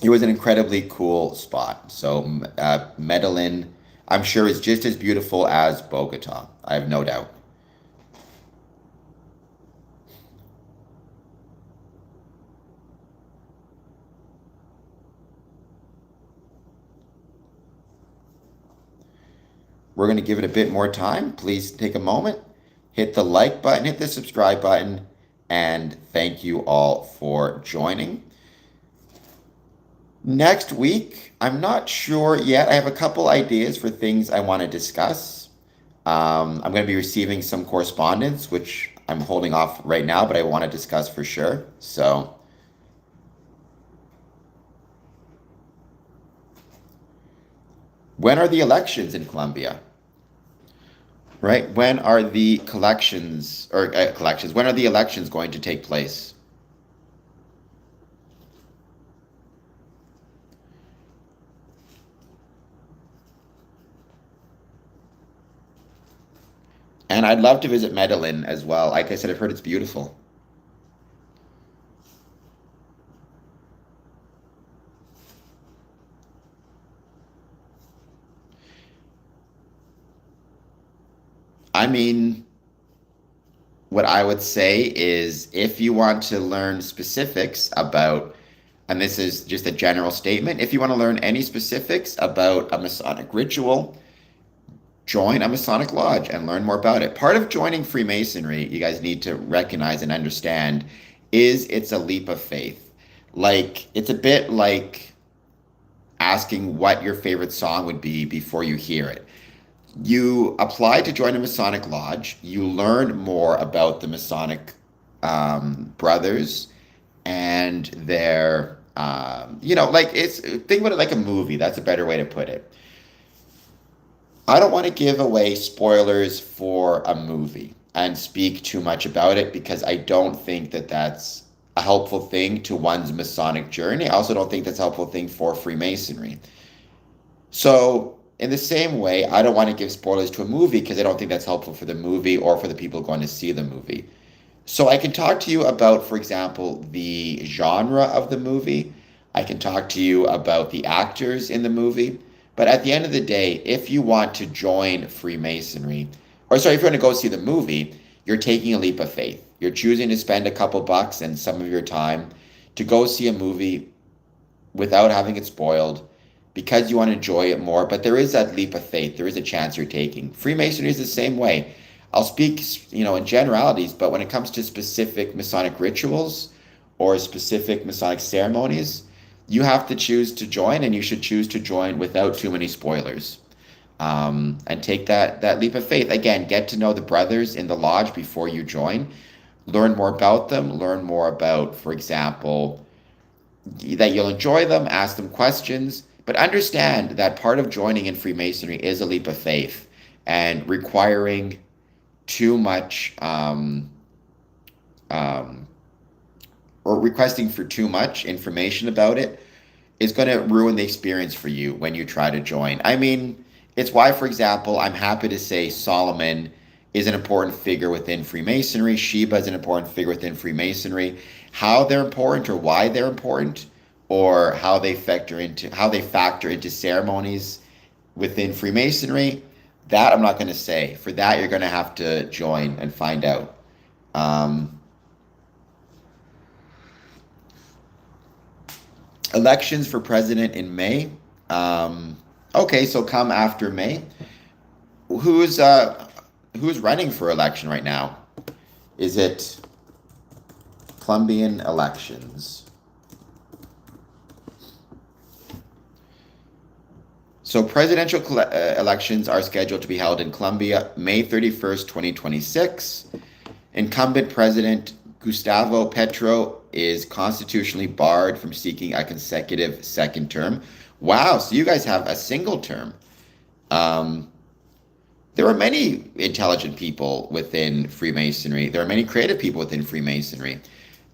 It was an incredibly cool spot. So Medellin, I'm sure, is just as beautiful as Bogota. I have no doubt. We're going to give it a bit more time. Please take a moment, hit the like button, hit the subscribe button, and thank you all for joining. Next week, I'm not sure yet. I have a couple ideas for things I want to discuss. I'm going to be receiving some correspondence, which I'm holding off right now, but I want to discuss for sure. So, when are the elections in Colombia? Right? When are the collections or collections? When are the elections going to take place? And I'd love to visit Medellin as well. Like I said, I've heard it's beautiful. I mean, what I would say is if you want to learn specifics about, and this is just a general statement, if you want to learn any specifics about a Masonic ritual, join a Masonic lodge and learn more about it. Part of joining Freemasonry, you guys need to recognize and understand, is it's a leap of faith. Like, it's a bit like asking what your favorite song would be before you hear it. You apply to join a Masonic lodge, you learn more about the Masonic brothers and their, think about it like a movie. That's a better way to put it. I don't want to give away spoilers for a movie and speak too much about it because I don't think that that's a helpful thing to one's Masonic journey. I also don't think that's a helpful thing for Freemasonry. So, in the same way, I don't want to give spoilers to a movie because I don't think that's helpful for the movie or for the people going to see the movie. So I can talk to you about, for example, the genre of the movie. I can talk to you about the actors in the movie. But at the end of the day, if you want to join Freemasonry, if you want to go see the movie, you're taking a leap of faith. You're choosing to spend a couple bucks and some of your time to go see a movie without having it spoiled because you want to enjoy it more. But there is that leap of faith. There is a chance you're taking. Freemasonry is the same way. I'll speak, in generalities, but when it comes to specific Masonic rituals or specific Masonic ceremonies, you have to choose to join, and you should choose to join without too many spoilers. And take that leap of faith. Again, get to know the brothers in the lodge before you join. Learn more about them. Learn more about, for example, that you'll enjoy them, ask them questions, but understand that part of joining in Freemasonry is a leap of faith, and requiring too much or requesting for too much information about it is going to ruin the experience for you when you try to join. I mean, it's why, for example, I'm happy to say Solomon is an important figure within Freemasonry. Sheba is an important figure within Freemasonry. How they're important or why they're important, or how they factor into ceremonies within Freemasonry, that I'm not going to say. For that, you're going to have to join and find out. Elections for president in May. Okay, so come after May. Who's running for election right now? Is it Colombian elections? So presidential elections are scheduled to be held in Colombia May 31st, 2026. Incumbent President Gustavo Petro is constitutionally barred from seeking a consecutive second term. Wow, so you guys have a single term. There are many intelligent people within Freemasonry. There are many creative people within Freemasonry.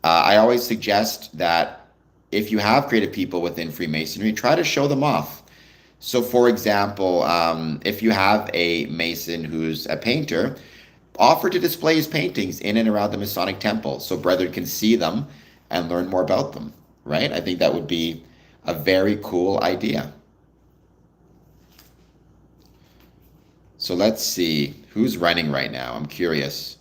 I always suggest that if you have creative people within Freemasonry, try to show them off. So, for example, if you have a Mason who's a painter, offer to display his paintings in and around the Masonic Temple so brethren can see them and learn more about them, right? I think that would be a very cool idea. So let's see who's running right now. I'm curious.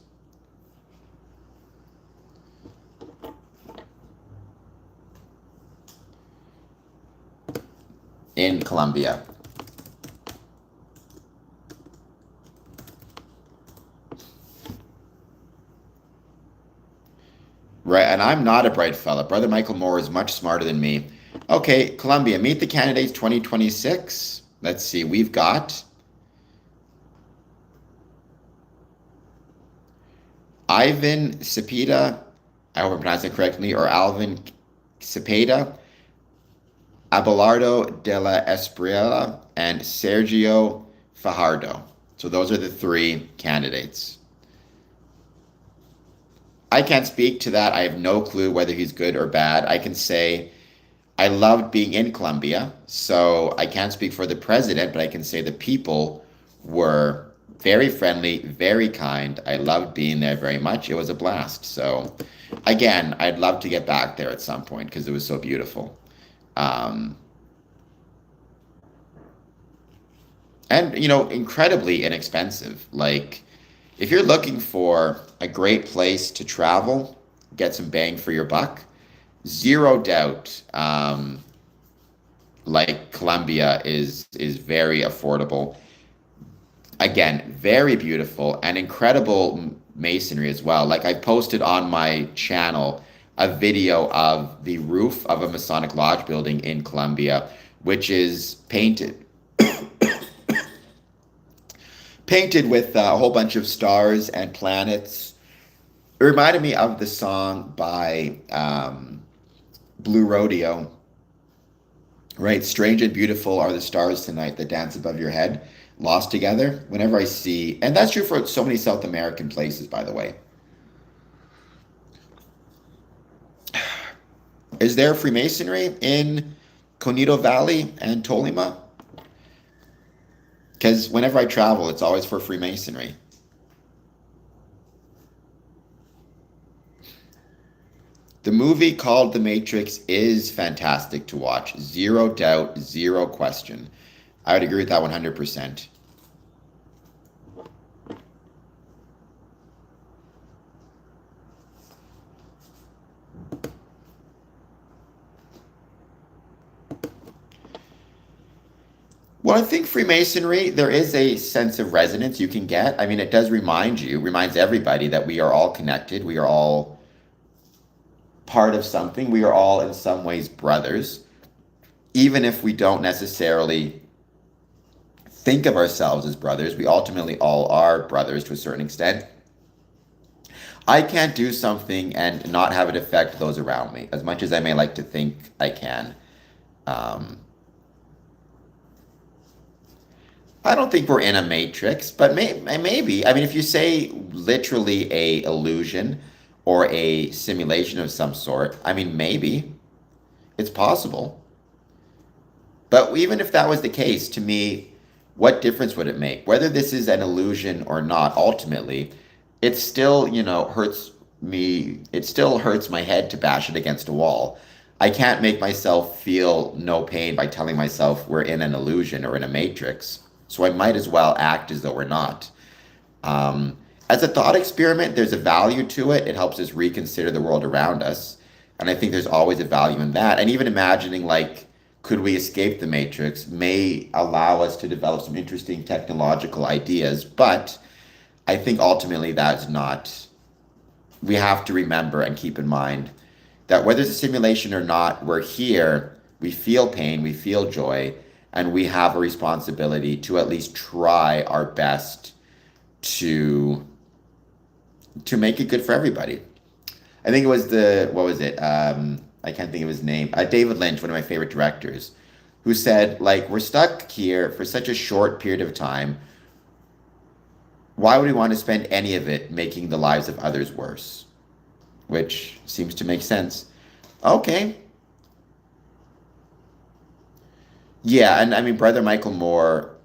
In Colombia. Right, and I'm not a bright fella. Brother Michael Moore is much smarter than me. Okay, Colombia, meet the candidates 2026. Let's see, we've got Ivan Cepeda, I hope I'm pronouncing it correctly, or Alvin Cepeda, Abelardo de la Espriella, and Sergio Fajardo. So those are the three candidates. I can't speak to that. I have no clue whether he's good or bad. I can say I loved being in Colombia, so I can't speak for the president, but I can say the people were very friendly, very kind. I loved being there very much. It was a blast. So again, I'd love to get back there at some point because it was so beautiful. And, incredibly inexpensive. Like, if you're looking for a great place to travel, get some bang for your buck, zero doubt, like Colombia is very affordable. Again, very beautiful and incredible masonry as well. Like, I posted on my channel a video of the roof of a Masonic Lodge building in Colombia, which is painted with a whole bunch of stars and planets. It reminded me of the song by Blue Rodeo, right? Strange and beautiful are the stars tonight that dance above your head, lost together. Whenever I see, and that's true for so many South American places, by the way. Is there Freemasonry in Conito Valley and Tolima? Because whenever I travel, it's always for Freemasonry. The movie called The Matrix is fantastic to watch. Zero doubt, zero question. I would agree with that 100%. Well, I think Freemasonry, there is a sense of resonance you can get. I mean, it does reminds everybody that we are all connected. We are all part of something. We are all in some ways brothers, even if we don't necessarily think of ourselves as brothers. We ultimately all are brothers to a certain extent. I can't do something and not have it affect those around me, as much as I may like to think I can. Um, I don't think we're in a matrix, but maybe. I mean, if you say literally a illusion or a simulation of some sort, I mean, maybe it's possible. But even if that was the case, to me, what difference would it make? Whether this is an illusion or not, ultimately, it still, hurts me. It still hurts my head to bash it against a wall. I can't make myself feel no pain by telling myself we're in an illusion or in a matrix. So I might as well act as though we're not. Um, as a thought experiment, there's a value to it. It helps us reconsider the world around us. And I think there's always a value in that. And even imagining, like, could we escape the matrix may allow us to develop some interesting technological ideas. But I think ultimately that's not, we have to remember and keep in mind that whether it's a simulation or not, we're here, we feel pain, we feel joy, and we have a responsibility to at least try our best to make it good for everybody. I think it was what was it? I can't think of his name. David Lynch, one of my favorite directors, who said, like, we're stuck here for such a short period of time. Why would we want to spend any of it making the lives of others worse? Which seems to make sense. Okay. Yeah, and I mean, Brother Michael Moore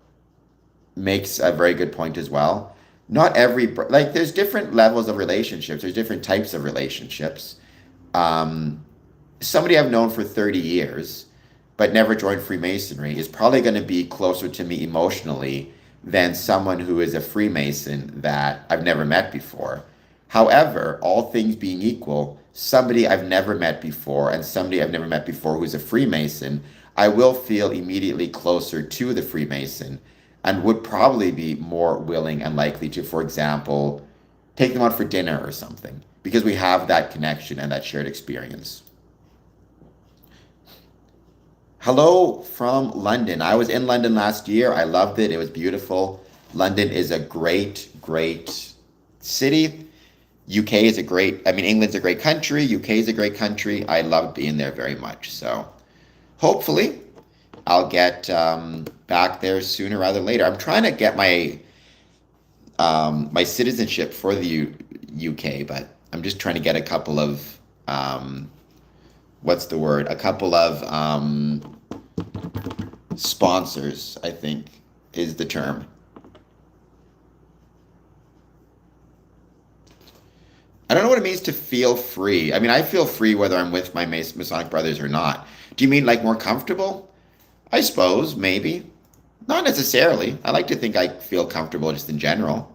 makes a very good point as well. Not like, there's different levels of relationships, there's different types of relationships. Um, Somebody I've known for 30 years but never joined Freemasonry is probably going to be closer to me emotionally than someone who is a Freemason that I've never met before. However, all things being equal, somebody I've never met before and somebody I've never met before who's a Freemason, I will feel immediately closer to the Freemason and would probably be more willing and likely to, for example, take them out for dinner or something because we have that connection and that shared experience. Hello from London. I was in London last year. I loved it. It was beautiful. London is a great, great city. UK is I mean, England's a great country. UK is a great country. I loved being there very much. So hopefully I'll get back there sooner rather than later. I'm trying to get my citizenship for the UK, but I'm just trying to get a couple of what's the word? A couple of sponsors, I think, is the term. I don't know what it means to feel free. I mean, I feel free whether I'm with my Masonic brothers or not. Do you mean like more comfortable? I suppose, maybe. Not necessarily. I like to think I feel comfortable just in general.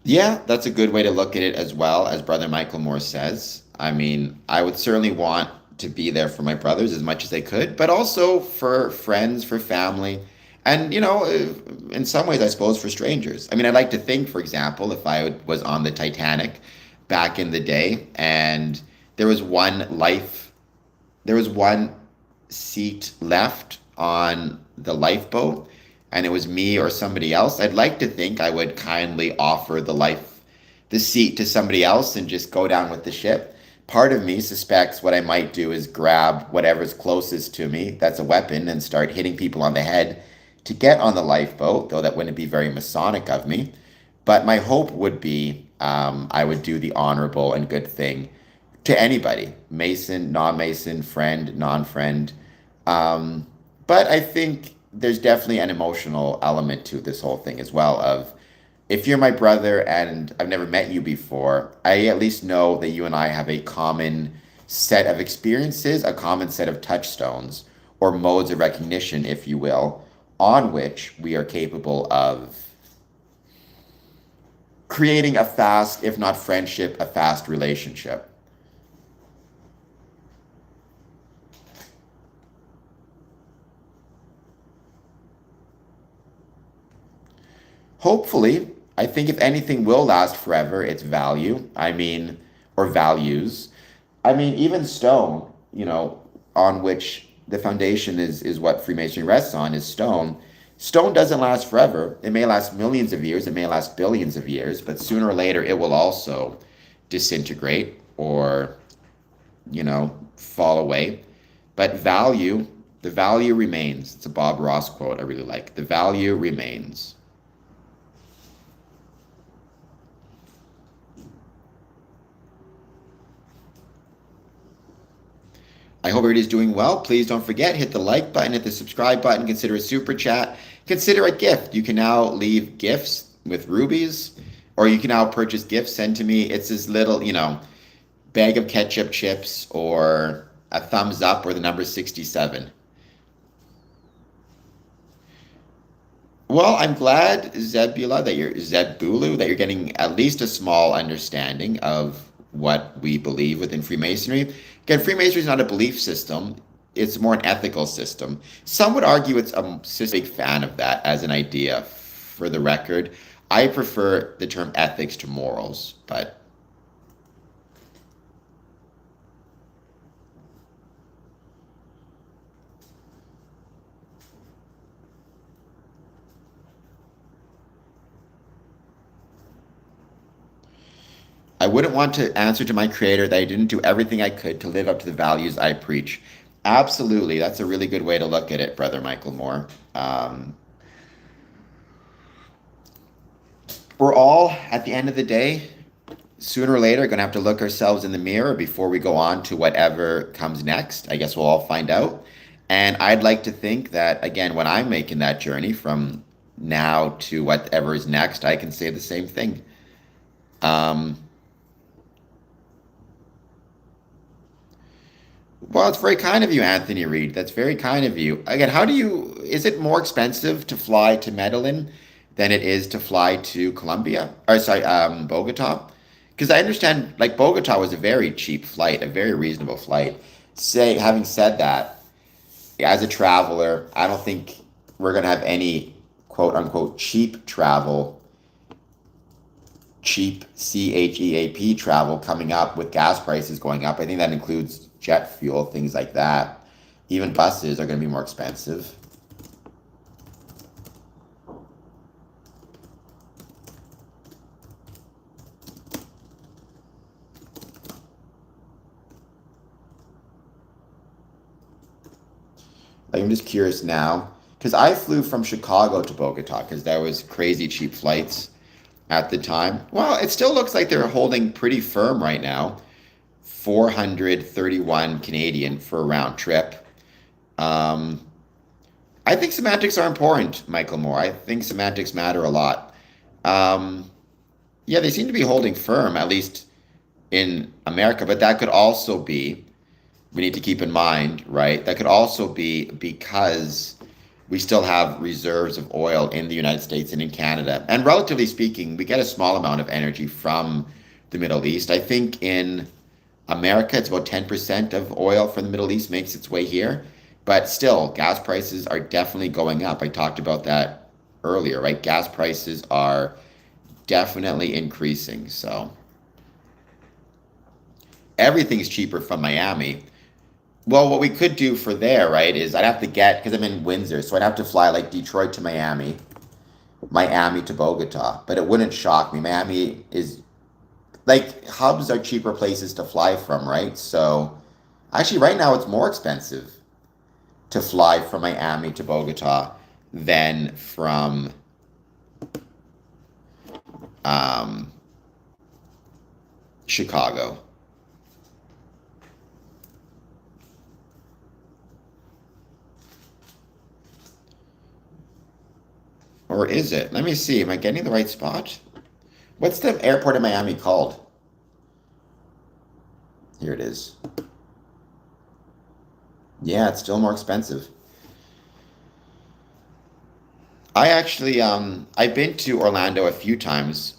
Yeah, that's a good way to look at it as well, as Brother Michael Moore says. I mean, I would certainly want to be there for my brothers as much as I could, but also for friends, for family, and, in some ways, I suppose, for strangers. I mean, I'd like to think, for example, if I was on the Titanic back in the day and there was there was one seat left on the lifeboat and it was me or somebody else, I'd like to think I would kindly offer the seat to somebody else and just go down with the ship. Part of me suspects what I might do is grab whatever's closest to me that's a weapon and start hitting people on the head to get on the lifeboat, though that wouldn't be very Masonic of me. But my hope would be I would do the honorable and good thing to anybody, Mason, non-Mason, friend, non-friend. But I think there's definitely an emotional element to this whole thing as well of if you're my brother and I've never met you before, I at least know that you and I have a common set of experiences, a common set of touchstones or modes of recognition, if you will, on which we are capable of creating a fast, if not friendship, a fast relationship. Hopefully, I think if anything will last forever, it's value. I mean, or values. I mean, even stone, on which the foundation is what Freemasonry rests on, is stone. Stone doesn't last forever. It may last millions of years, it may last billions of years, but sooner or later it will also disintegrate or, fall away. But value, the value remains. It's a Bob Ross quote I really like. The value remains. I hope everybody's doing well. Please don't forget, hit the like button, hit the subscribe button, consider a super chat, consider a gift. You can now leave gifts with rubies, or you can now purchase gifts, send to me. It's this little, bag of ketchup chips or a thumbs up or the number 67. Well, I'm glad, Zebulu, that you're getting at least a small understanding of what we believe within Freemasonry. Again, Freemasonry is not a belief system; it's more an ethical system. Some would argue it's a big fan of that as an idea. For the record, I prefer the term ethics to morals, but I wouldn't want to answer to my creator that I didn't do everything I could to live up to the values I preach. Absolutely. That's a really good way to look at it, Brother Michael Moore. We're all, at the end of the day, sooner or later, going to have to look ourselves in the mirror before we go on to whatever comes next. I guess we'll all find out. And I'd like to think that, again, when I'm making that journey from now to whatever is next, I can say the same thing. Um, Well, it's very kind of you, Anthony Reed. That's very kind of you. Again, is it more expensive to fly to Medellin than it is to fly to Colombia? Or sorry, Bogota? Because I understand, like, Bogota was a very cheap flight, a very reasonable flight. Having said that, as a traveler, I don't think we're going to have any quote unquote cheap travel, cheap CHEAP travel coming up with gas prices going up. I think that includes jet fuel, things like that. Even buses are going to be more expensive. Like, I'm just curious now, because I flew from Chicago to Bogota because there was crazy cheap flights at the time. Well, it still looks like they're holding pretty firm right now. 431 Canadian for a round trip. Um, I think semantics are important, Michael Moore. I think semantics matter a lot. Um, yeah, they seem to be holding firm, at least in America, but that could also be, we need to keep in mind, right? That could also be because we still have reserves of oil in the United States and in Canada. And relatively speaking, we get a small amount of energy from the Middle East. I think in America, it's about 10% of oil from the Middle East makes its way here. But still, gas prices are definitely going up. I talked about that earlier, right? Gas prices are definitely increasing. So everything's cheaper from Miami. Well, what we could do for there, right, is I'd have to because I'm in Windsor, so I'd have to fly like Detroit to Miami, Miami to Bogota. But it wouldn't shock me. Miami is like hubs are cheaper places to fly from, right? So actually, right now it's more expensive to fly from Miami to Bogota than from um, Chicago. Or is it? Let me see. Am I getting the right spot? What's the airport in Miami called? Here it is. Yeah, it's still more expensive. I've been to Orlando a few times.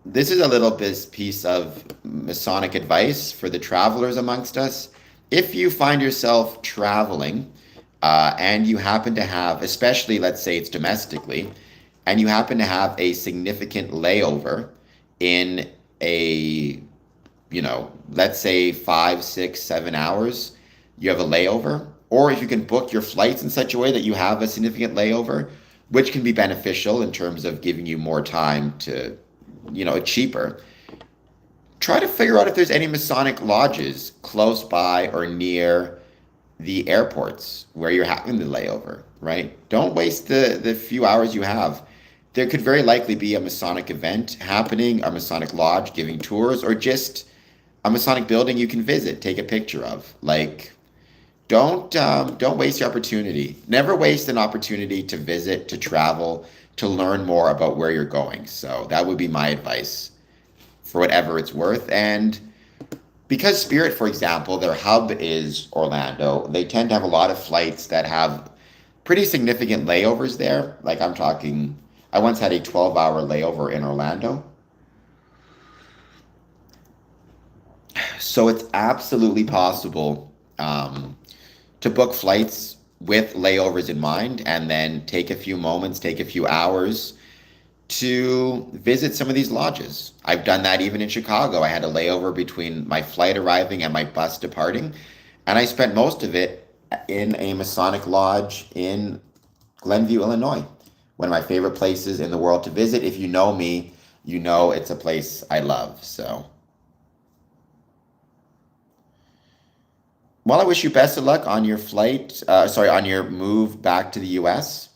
This is a little bit piece of Masonic advice for the travelers amongst us. If you find yourself traveling, and you happen to have, especially let's say it's domestically, and you happen to have a significant layover in a, let's say 5, 6, 7 hours, you have a layover, or if you can book your flights in such a way that you have a significant layover, which can be beneficial in terms of giving you more time to, cheaper. Try to figure out if there's any Masonic lodges close by or near the airports where you're having the layover, right? Don't waste the few hours you have. There could very likely be a Masonic event happening, a Masonic lodge giving tours, or just a Masonic building you can visit, take a picture of. Like, don't waste your opportunity. Never waste an opportunity to visit, to travel, to learn more about where you're going. So that would be my advice for whatever it's worth. And because Spirit, for example, their hub is Orlando, they tend to have a lot of flights that have pretty significant layovers there. Like I'm talking, I once had a 12-hour layover in Orlando. So it's absolutely possible to book flights with layovers in mind and then take a few moments, take a few hours to visit some of these lodges. I've done that even in Chicago. I had a layover between my flight arriving and my bus departing, and I spent most of it in a Masonic lodge in Glenview, Illinois. One of my favorite places in the world to visit. If you know me, you know it's a place I love. So, well, I wish you best of luck on your on your move back to the US.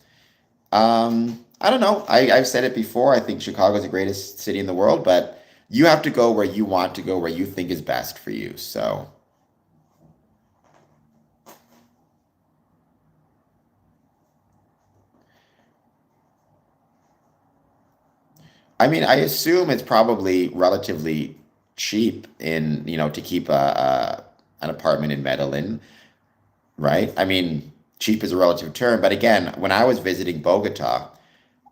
I don't know. I've said it before. I think Chicago is the greatest city in the world, but you have to go where you want to go, where you think is best for you. So, I mean, I assume it's probably relatively cheap to keep an apartment in Medellin, right? I mean, cheap is a relative term, but again, when I was visiting Bogota,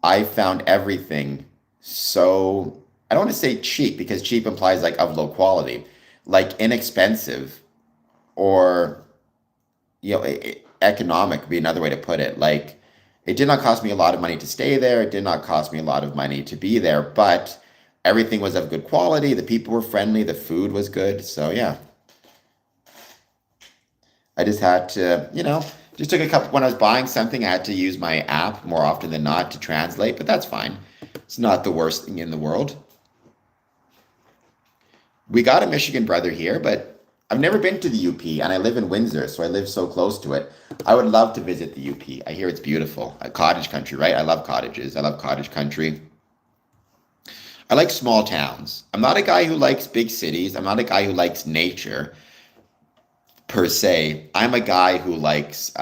I found everything so, I don't want to say cheap because cheap implies like of low quality, like inexpensive or, economic would be another way to put it. Like it did not cost me a lot of money to stay there. It did not cost me a lot of money to be there, but everything was of good quality. The people were friendly. The food was good. So yeah, I just had to, just took a couple, when I was buying something, I had to use my app more often than not to translate, but that's fine. It's not the worst thing in the world. We got a Michigan brother here, but I've never been to the UP and I live in Windsor, so I live so close to it. I would love to visit the UP. I hear it's beautiful. Cottage country, right? I love cottages. I love cottage country. I like small towns. I'm not a guy who likes big cities. I'm not a guy who likes nature per se. I'm a guy who likes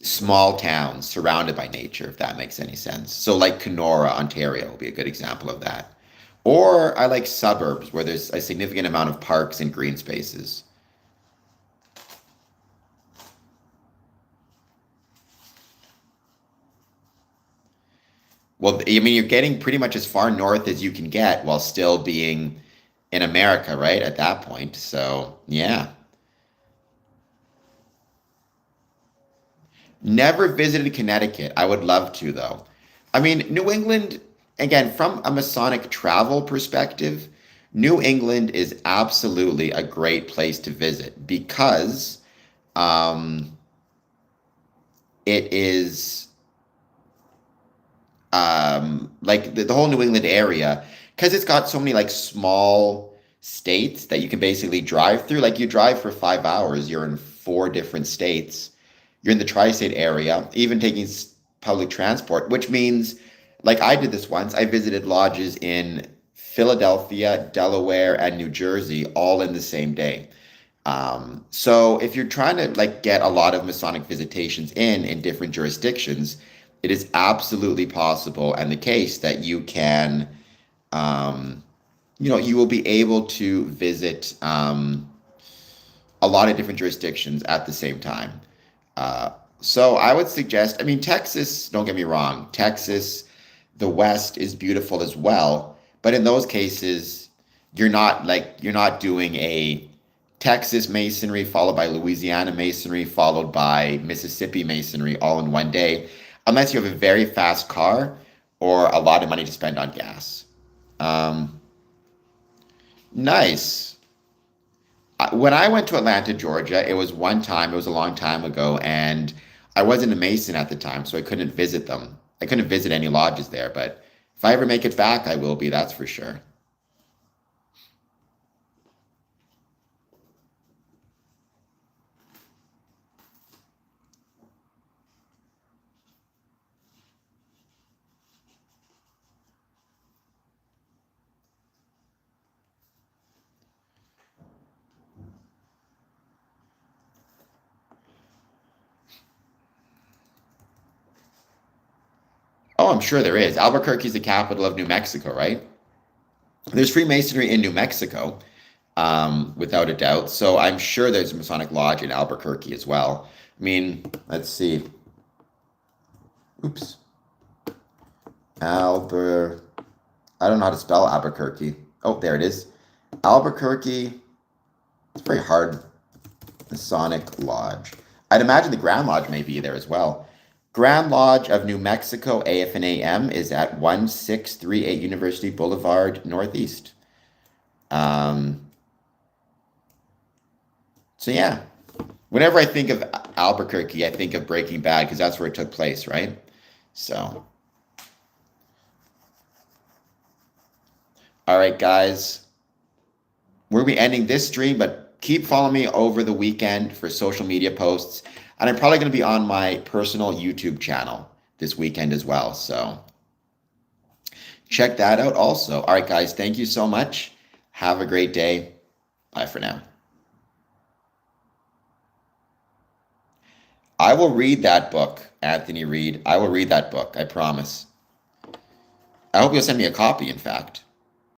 small towns surrounded by nature, if that makes any sense. So, like Kenora, Ontario, would be a good example of that. Or I like suburbs where there's a significant amount of parks and green spaces. Well, I mean, you're getting pretty much as far north as you can get while still being in America, right? At that point. So, yeah. Never visited Connecticut. I would love to, though. I mean, New England, again, from a Masonic travel perspective, New England is absolutely a great place to visit because um, it is like the whole New England area, because it's got so many like small states that you can basically drive through. Like you drive for 5 hours, you're in four different states. You're in the tri-state area, even taking public transport, which means, like I did this once, I visited lodges in Philadelphia, Delaware, and New Jersey all in the same day. So if you're trying to like get a lot of Masonic visitations in different jurisdictions, It is absolutely possible and the case that you can, um, you will be able to visit a lot of different jurisdictions at the same time. Uh, so I would suggest, I mean, Texas, don't get me wrong, Texas, the West is beautiful as well. But in those cases, you're not doing a Texas masonry followed by Louisiana masonry followed by Mississippi masonry all in one day, unless you have a very fast car or a lot of money to spend on gas. Um, nice. When I went to Atlanta, Georgia, it was one time, it was a long time ago, and I wasn't a Mason at the time, so I couldn't visit them. I couldn't visit any lodges there, but if I ever make it back, I will be, that's for sure. Oh, I'm sure there is. Albuquerque is the capital of New Mexico, right? There's Freemasonry in New Mexico, without a doubt. So I'm sure there's a Masonic Lodge in Albuquerque as well. I mean, let's see. Oops. Albert. I don't know how to spell Albuquerque. Oh, there it is. Albuquerque. It's very hard. Masonic Lodge. I'd imagine the Grand Lodge may be there as well. Grand Lodge of New Mexico, AFNAM, is at 1638 University Boulevard, Northeast. Um, so yeah, whenever I think of Albuquerque, I think of Breaking Bad because that's where it took place, right? So, all right, guys, we'll be ending this stream, but keep following me over the weekend for social media posts. And I'm probably going to be on my personal YouTube channel this weekend as well. So check that out also. All right, guys, thank you so much. Have a great day. Bye for now. I will read that book, Anthony Reed. I will read that book. I promise. I hope you'll send me a copy, in fact.